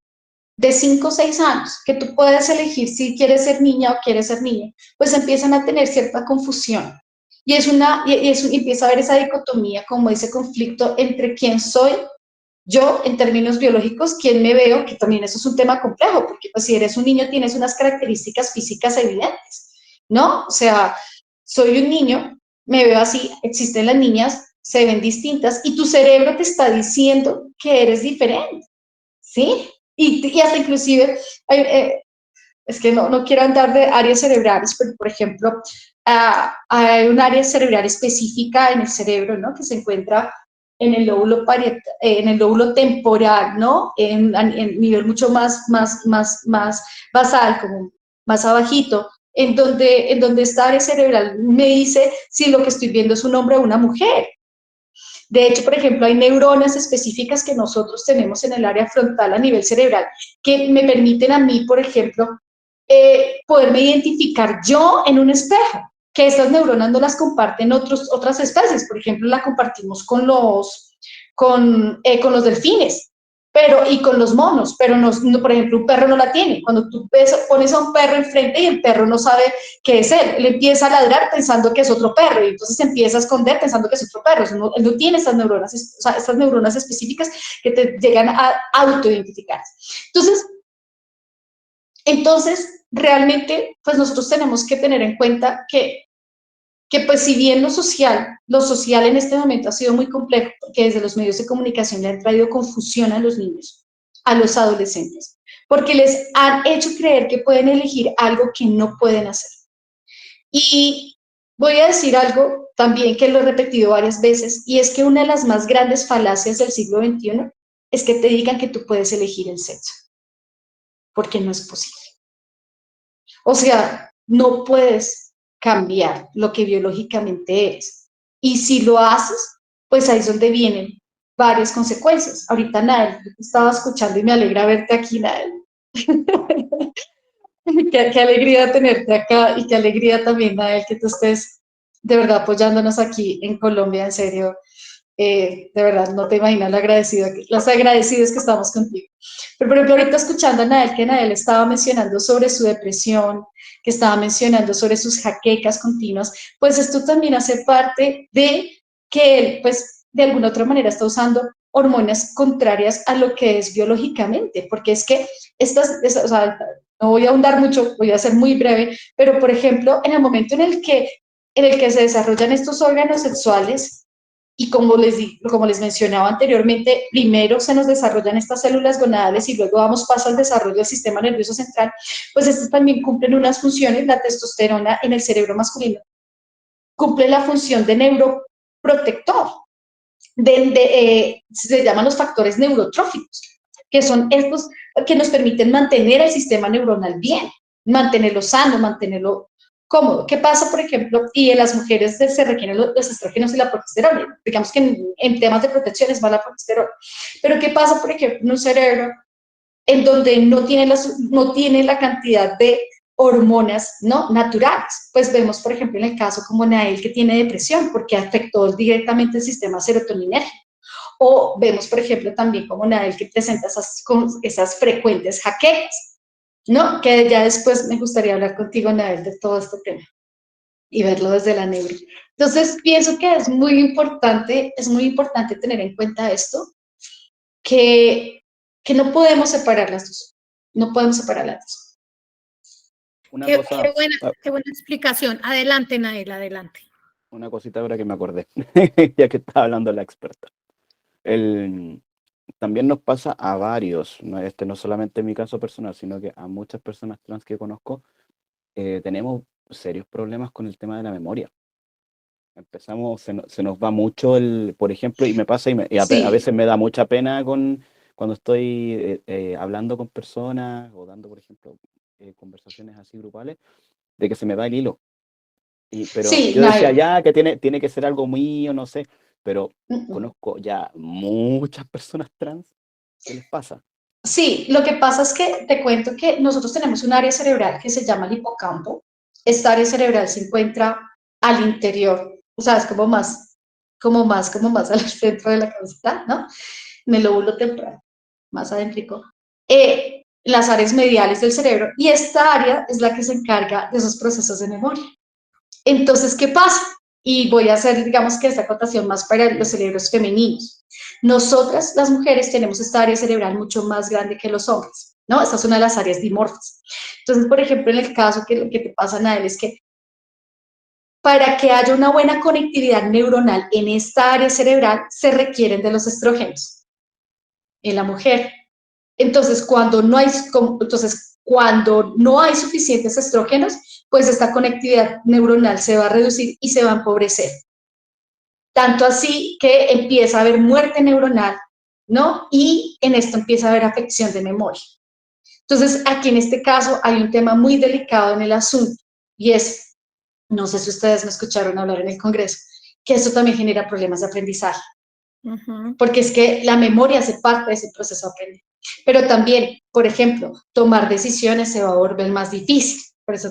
de 5 o 6 años, que tú puedes elegir si quieres ser niña o quieres ser niño, pues empiezan a tener cierta confusión. Y empieza a haber esa dicotomía, como ese conflicto entre quién soy yo en términos biológicos, quién me veo, que también eso es un tema complejo, porque pues si eres un niño tienes unas características físicas evidentes, ¿no? O sea, soy un niño, me veo así, existen las niñas, se ven distintas, y tu cerebro te está diciendo que eres diferente, ¿sí? Y hasta inclusive, es que no quiero andar de áreas cerebrales, pero por ejemplo, hay un área cerebral específica en el cerebro, ¿no? Que se encuentra en el lóbulo temporal, ¿no? En nivel mucho más basal, como más abajito, en donde esta área cerebral me dice si lo que estoy viendo es un hombre o una mujer. De hecho, por ejemplo, hay neuronas específicas que nosotros tenemos en el área frontal a nivel cerebral que me permiten a mí, por ejemplo, poderme identificar yo en un espejo, que estas neuronas no las comparten otras especies. Por ejemplo, la compartimos con los delfines, y con los monos, pero por ejemplo, un perro no la tiene. Cuando tú pones a un perro enfrente y el perro no sabe qué es él empieza a ladrar pensando que es otro perro, y entonces se empieza a esconder pensando que es otro perro. Él no tiene estas neuronas específicas que te llegan a autoidentificar. Entonces, realmente, pues nosotros tenemos que tener en cuenta que pues si bien lo social en este momento ha sido muy complejo, porque desde los medios de comunicación le han traído confusión a los niños, a los adolescentes, porque les han hecho creer que pueden elegir algo que no pueden hacer. Y voy a decir algo también que lo he repetido varias veces, y es que una de las más grandes falacias del siglo XXI es que te digan que tú puedes elegir el sexo, porque no es posible. O sea, no puedes cambiar lo que biológicamente eres. Y si lo haces, pues ahí es donde vienen varias consecuencias. Ahorita, Nael, te estaba escuchando y me alegra verte aquí, Nael. Qué alegría tenerte acá, y qué alegría también, Nael, que tú estés de verdad apoyándonos aquí en Colombia, en serio. De verdad, no te imaginas los agradecidos que estamos contigo. Pero por ejemplo, ahorita escuchando a Nael, que Nael estaba mencionando sobre su depresión, que estaba mencionando sobre sus jaquecas continuas, pues esto también hace parte de que él, pues, de alguna otra manera está usando hormonas contrarias a lo que es biológicamente, porque es que o sea, no voy a ahondar mucho, voy a ser muy breve, pero por ejemplo, en el momento en el que se desarrollan estos órganos sexuales, Y como les mencionaba anteriormente, primero se nos desarrollan estas células gonadales y luego damos paso al desarrollo del sistema nervioso central, pues estas también cumplen unas funciones. La testosterona en el cerebro masculino cumple la función de neuroprotector, se llaman los factores neurotróficos, que son estos que nos permiten mantener el sistema neuronal bien, mantenerlo sano, mantenerlo cómodo. ¿Qué pasa, por ejemplo? Y en las mujeres se requieren los estrógenos y la progesterona. Digamos que en temas de protección es más la progesterona. Pero ¿qué pasa, por ejemplo, en un cerebro en donde no tiene la cantidad de hormonas, ¿no?, naturales? Pues vemos, por ejemplo, en el caso como Nael, que tiene depresión porque afectó directamente el sistema serotoninérgico. O vemos, por ejemplo, también como Nael, que presenta esas frecuentes jaquecas, ¿no? Que ya después me gustaría hablar contigo, Nael, de todo este tema y verlo desde la neuro. Entonces, pienso que es muy importante tener en cuenta esto, que no podemos separar las dos. No podemos separar las dos. Una Qué cosa, buena explicación. Adelante, Nael, adelante. una cosita ahora que me acordé, ya que estaba hablando la experta. También nos pasa a varios, no solamente en mi caso personal, sino que a muchas personas trans que conozco, tenemos serios problemas con el tema de la memoria. Se nos va mucho por ejemplo, y me pasa, a Sí. veces me da mucha pena cuando estoy hablando con personas o dando, por ejemplo, conversaciones así grupales, de que se me va el hilo. Pero Sí, yo decía Nael. ya que tiene que ser algo mío, no sé, pero conozco ya muchas personas trans. ¿Qué les pasa? Sí, lo que pasa es que te cuento que nosotros tenemos un área cerebral que se llama el hipocampo. Esta área cerebral se encuentra al interior, o sea, es como más al centro de la cabeza, ¿no? En el lóbulo temporal, más adéntrico. Las áreas mediales del cerebro, y esta área es la que se encarga de esos procesos de memoria. Entonces, ¿qué pasa? Y voy a hacer, digamos que esta acotación más para los cerebros femeninos. Nosotras, las mujeres, tenemos esta área cerebral mucho más grande que los hombres, ¿no? Esta es una de las áreas dimorfas. Entonces, por ejemplo, en el caso que lo que te pasa, Nael, es que para que haya una buena conectividad neuronal en esta área cerebral, se requieren de los estrógenos en la mujer. Entonces, cuando no hay suficientes estrógenos, pues esta conectividad neuronal se va a reducir y se va a empobrecer. Tanto así que empieza a haber muerte neuronal, ¿no? Y en esto empieza a haber afección de memoria. Entonces, aquí en este caso hay un tema muy delicado en el asunto, y es, no sé si ustedes me escucharon hablar en el Congreso, que esto también genera problemas de aprendizaje. Porque es que la memoria hace parte de ese proceso de aprender. Pero también, por ejemplo, tomar decisiones se va a volver más difícil. Por eso,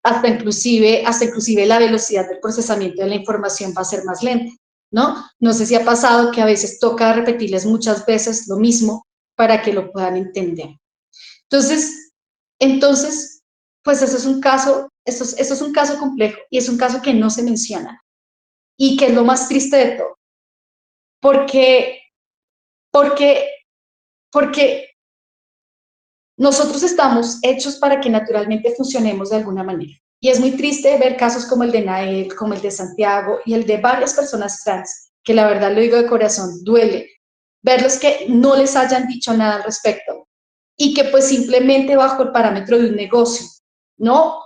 hasta inclusive la velocidad del procesamiento de la información va a ser más lenta, ¿no? No sé si ha pasado que a veces toca repetirles muchas veces lo mismo para que lo puedan entender. Entonces, pues eso es un caso complejo y es un caso que no se menciona y que es lo más triste de todo. Porque nosotros estamos hechos para que naturalmente funcionemos de alguna manera. Y es muy triste ver casos como el de Nael, como el de Santiago y el de varias personas trans, que la verdad lo digo de corazón, duele verlos que no les hayan dicho nada al respecto y que pues simplemente bajo el parámetro de un negocio, ¿no?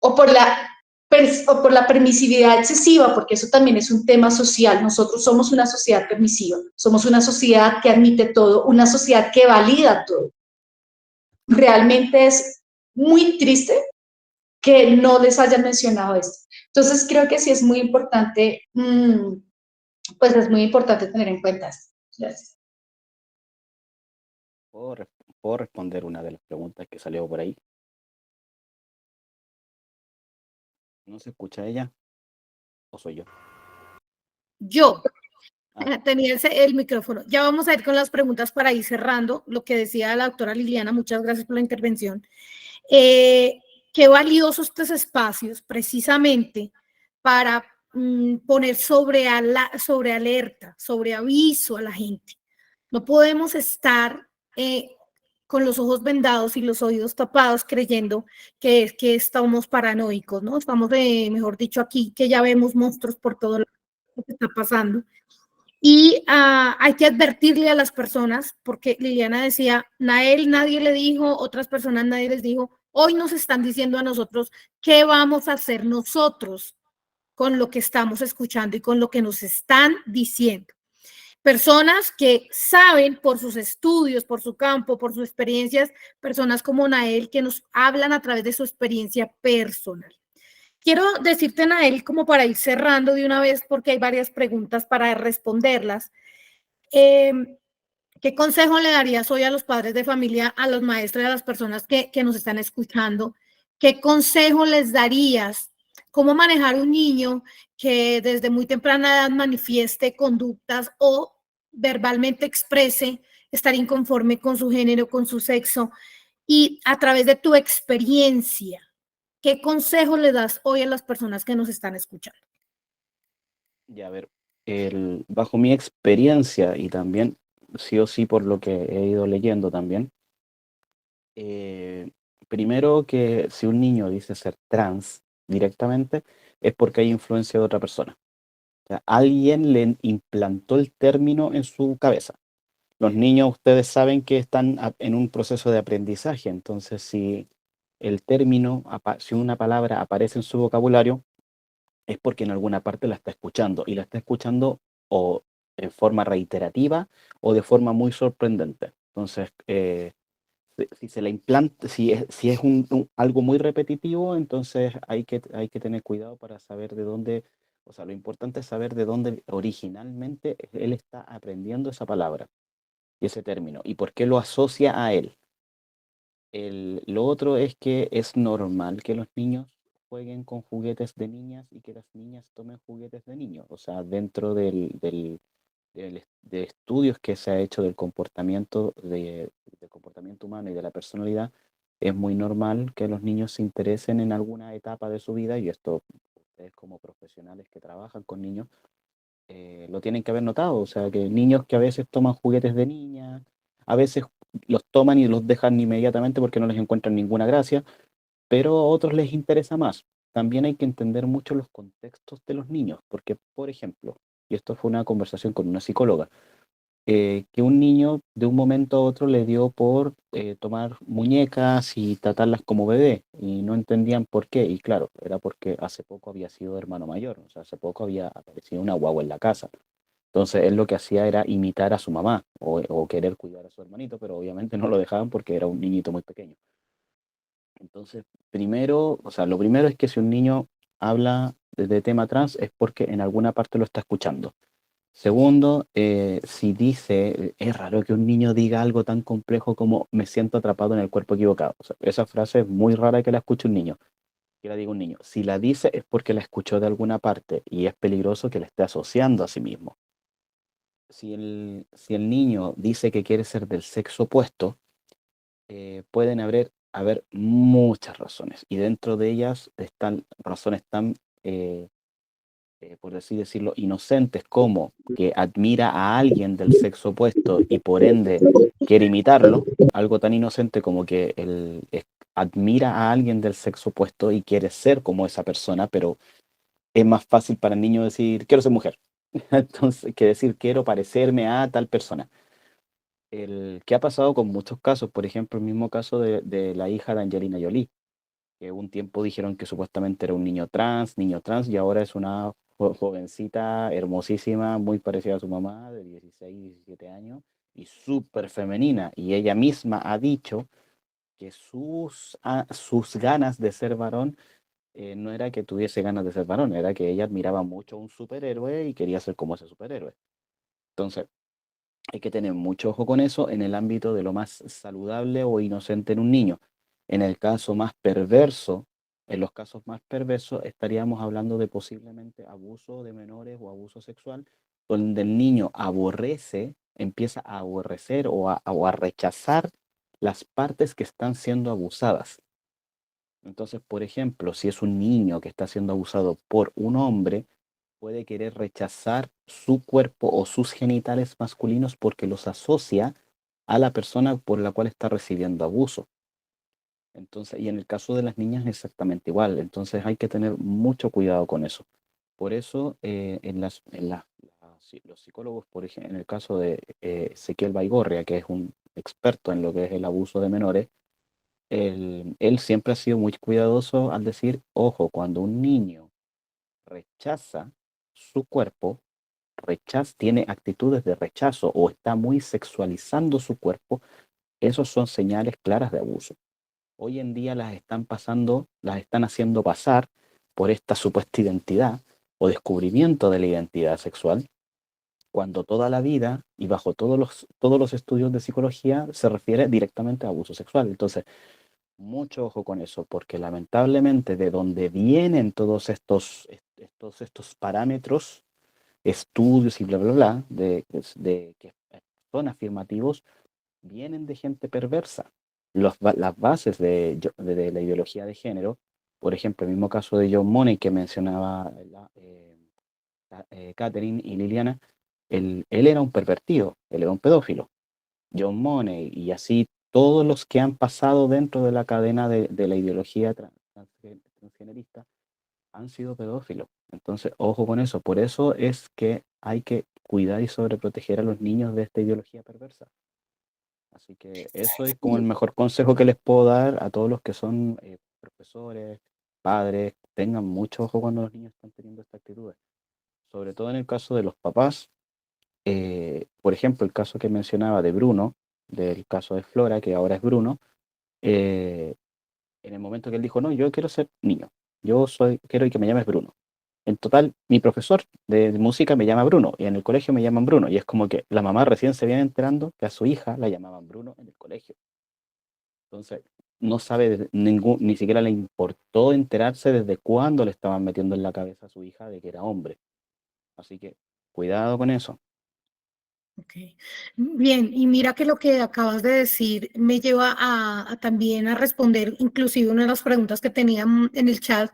O por la permisividad excesiva, porque eso también es un tema social. Nosotros somos una sociedad permisiva, somos una sociedad que admite todo, una sociedad que valida todo. Realmente es muy triste que no les hayan mencionado esto. Entonces creo que sí es muy importante, pues es muy importante tener en cuenta esto. Gracias. ¿Puedo responder una de las preguntas que salió por ahí? ¿No se escucha ella? ¿O soy yo? Yo tenía el micrófono. Ya vamos a ir con las preguntas para ir cerrando. Lo que decía la doctora Liliana, muchas gracias por la intervención. Qué valiosos estos espacios precisamente para poner sobre alerta, sobre aviso a la gente. No podemos estar con los ojos vendados y los oídos tapados, creyendo que es que estamos paranoicos, ¿no? Estamos, mejor dicho, aquí, que ya vemos monstruos por todo lo que está pasando. Y hay que advertirle a las personas, porque Liliana decía, Nael nadie le dijo, otras personas nadie les dijo, hoy nos están diciendo a nosotros qué vamos a hacer nosotros con lo que estamos escuchando y con lo que nos están diciendo. Personas que saben por sus estudios, por su campo, por sus experiencias, personas como Nael que nos hablan a través de su experiencia personal. Quiero decirte, Nael, como para ir cerrando de una vez, porque hay varias preguntas para responderlas. ¿Qué consejo le darías hoy a los padres de familia, a los maestros y a las personas que nos están escuchando? ¿Qué consejo les darías? ¿Cómo manejar un niño que desde muy temprana edad manifieste conductas o verbalmente exprese estar inconforme con su género, con su sexo? Y a través de tu experiencia, ¿qué consejo le das hoy a las personas que nos están escuchando? Ya, a ver, bajo mi experiencia y también, sí o sí, por lo que he ido leyendo también, primero que si un niño dice ser trans directamente, es porque hay influencia de otra persona. O sea, alguien le implantó el término en su cabeza. Los niños, ustedes saben que están en un proceso de aprendizaje, entonces si el término, si una palabra aparece en su vocabulario, es porque en alguna parte la está escuchando, y la está escuchando o en forma reiterativa o de forma muy sorprendente. Entonces, si se la implanta, si es algo muy repetitivo, entonces hay que tener cuidado para saber de dónde, o sea, lo importante es saber de dónde originalmente él está aprendiendo esa palabra y ese término y por qué lo asocia a él. Lo otro es que es normal que los niños jueguen con juguetes de niñas y que las niñas tomen juguetes de niños. O sea, dentro de estudios que se ha hecho del comportamiento humano y de la personalidad, es muy normal que los niños se interesen en alguna etapa de su vida, y esto ustedes como profesionales que trabajan con niños lo tienen que haber notado. O sea, que niños que a veces toman juguetes de niña, a veces los toman y los dejan inmediatamente porque no les encuentran ninguna gracia, pero a otros les interesa más. También hay que entender mucho los contextos de los niños, porque, por ejemplo, y esto fue una conversación con una psicóloga, que un niño de un momento a otro le dio por tomar muñecas y tratarlas como bebé, y no entendían por qué, y claro, era porque hace poco había sido hermano mayor, o sea, hace poco había aparecido una guagua en la casa. Entonces él lo que hacía era imitar a su mamá o querer cuidar a su hermanito, pero obviamente no lo dejaban porque era un niñito muy pequeño. Entonces, primero, o sea, lo primero es que si un niño habla de tema trans es porque en alguna parte lo está escuchando. Segundo, si dice, es raro que un niño diga algo tan complejo como me siento atrapado en el cuerpo equivocado. O sea, esa frase es muy rara que la escuche un niño, que la diga un niño. Si la dice es porque la escuchó de alguna parte y es peligroso que la esté asociando a sí mismo. Si el niño dice que quiere ser del sexo opuesto, pueden haber muchas razones, y dentro de ellas están razones tan, por así decirlo, inocentes como que admira a alguien del sexo opuesto y por ende quiere imitarlo, algo tan inocente como que admira a alguien del sexo opuesto y quiere ser como esa persona, pero es más fácil para el niño decir quiero ser mujer, entonces que decir quiero parecerme a tal persona. ¿Qué ha pasado con muchos casos? Por ejemplo, el mismo caso de la hija de Angelina Jolie, que un tiempo dijeron que supuestamente era un niño trans, y ahora es una jovencita hermosísima, muy parecida a su mamá, de 16, 17 años, y súper femenina. Y ella misma ha dicho que sus ganas de ser varón no era que tuviese ganas de ser varón, era que ella admiraba mucho a un superhéroe y quería ser como ese superhéroe. Entonces, hay que tener mucho ojo con eso en el ámbito de lo más saludable o inocente en un niño. En el caso más perverso, en los casos más perversos, estaríamos hablando de posiblemente abuso de menores o abuso sexual, donde el niño empieza a aborrecer o a rechazar las partes que están siendo abusadas. Entonces, por ejemplo, si es un niño que está siendo abusado por un hombre, puede querer rechazar su cuerpo o sus genitales masculinos porque los asocia a la persona por la cual está recibiendo abuso. Entonces, y en el caso de las niñas exactamente igual. Entonces hay que tener mucho cuidado con eso. Por eso los psicólogos, por ejemplo, en el caso de Ezequiel Baigorria, que es un experto en lo que es el abuso de menores, él siempre ha sido muy cuidadoso al decir, ojo, cuando un niño rechaza su cuerpo, tiene actitudes de rechazo o está muy sexualizando su cuerpo, esos son señales claras de abuso. Hoy en día las están haciendo pasar por esta supuesta identidad o descubrimiento de la identidad sexual, cuando toda la vida y bajo todos los estudios de psicología se refiere directamente a abuso sexual. Entonces, mucho ojo con eso, porque lamentablemente de donde vienen todos estos parámetros, estudios y bla, bla, bla, de que son afirmativos, vienen de gente perversa. Las bases de la ideología de género, por ejemplo, el mismo caso de John Money que mencionaba Catherine y Liliana, él era un pervertido, él era un pedófilo. John Money y así todos los que han pasado dentro de la cadena de la ideología transgenerista han sido pedófilos. Entonces, ojo con eso. Por eso es que hay que cuidar y sobreproteger a los niños de esta ideología perversa. Así que eso es como el mejor consejo que les puedo dar a todos los que son profesores, padres. Tengan mucho ojo cuando los niños están teniendo esta actitud. Sobre todo en el caso de los papás. Por ejemplo, el caso que mencionaba de Bruno, del caso de Flora, que ahora es Bruno, en el momento que él dijo, no, yo quiero ser niño, quiero que me llames Bruno. En total, mi profesor de música me llama Bruno y en el colegio me llaman Bruno. Y es como que la mamá recién se viene enterando que a su hija la llamaban Bruno en el colegio. Entonces, no sabe, ni siquiera le importó enterarse desde cuándo le estaban metiendo en la cabeza a su hija de que era hombre. Así que, cuidado con eso. Ok. Bien, y mira que lo que acabas de decir me lleva también a responder inclusive una de las preguntas que tenía en el chat.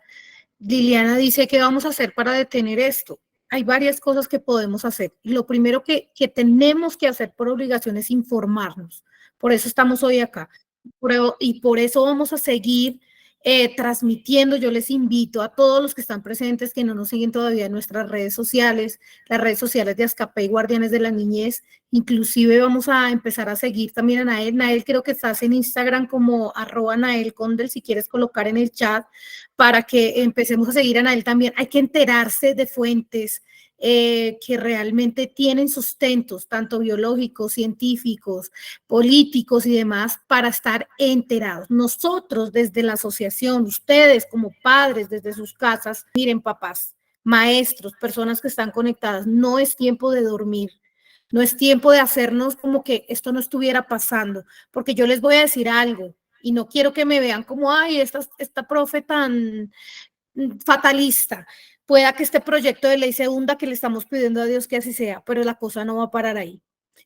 Liliana dice, ¿qué vamos a hacer para detener esto? Hay varias cosas que podemos hacer. Lo primero que tenemos que hacer por obligación es informarnos. Por eso estamos hoy acá. Y por eso vamos a seguir transmitiendo. Yo les invito a todos los que están presentes, que no nos siguen todavía en nuestras redes sociales, las redes sociales de Azcapé y Guardianes de la Niñez. Inclusive vamos a empezar a seguir también a Nael. Nael, creo que estás en Instagram como @NaelCondel, si quieres colocar en el chat para que empecemos a seguir a Nael también. Hay que enterarse de fuentes que realmente tienen sustentos, tanto biológicos, científicos, políticos y demás, para estar enterados. Nosotros desde la asociación, ustedes como padres desde sus casas, miren papás, maestros, personas que están conectadas, no es tiempo de dormir. No es tiempo de hacernos como que esto no estuviera pasando, porque yo les voy a decir algo y no quiero que me vean como, ay, esta profe tan fatalista. Pueda que este proyecto de ley se hunda, que le estamos pidiendo a Dios que así sea, pero la cosa no va a parar ahí.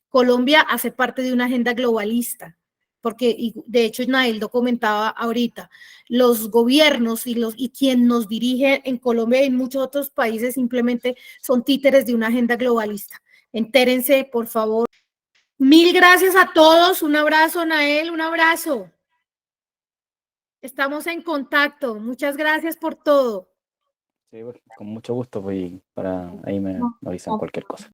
Colombia hace parte de una agenda globalista, porque y de hecho Naildo comentaba ahorita, los gobiernos y quien nos dirige en Colombia y en muchos otros países simplemente son títeres de una agenda globalista. Entérense, por favor. Mil gracias a todos. Un abrazo, Nael, un abrazo. Estamos en contacto. Muchas gracias por todo. Sí, con mucho gusto, pues, para ahí me avisan cualquier cosa.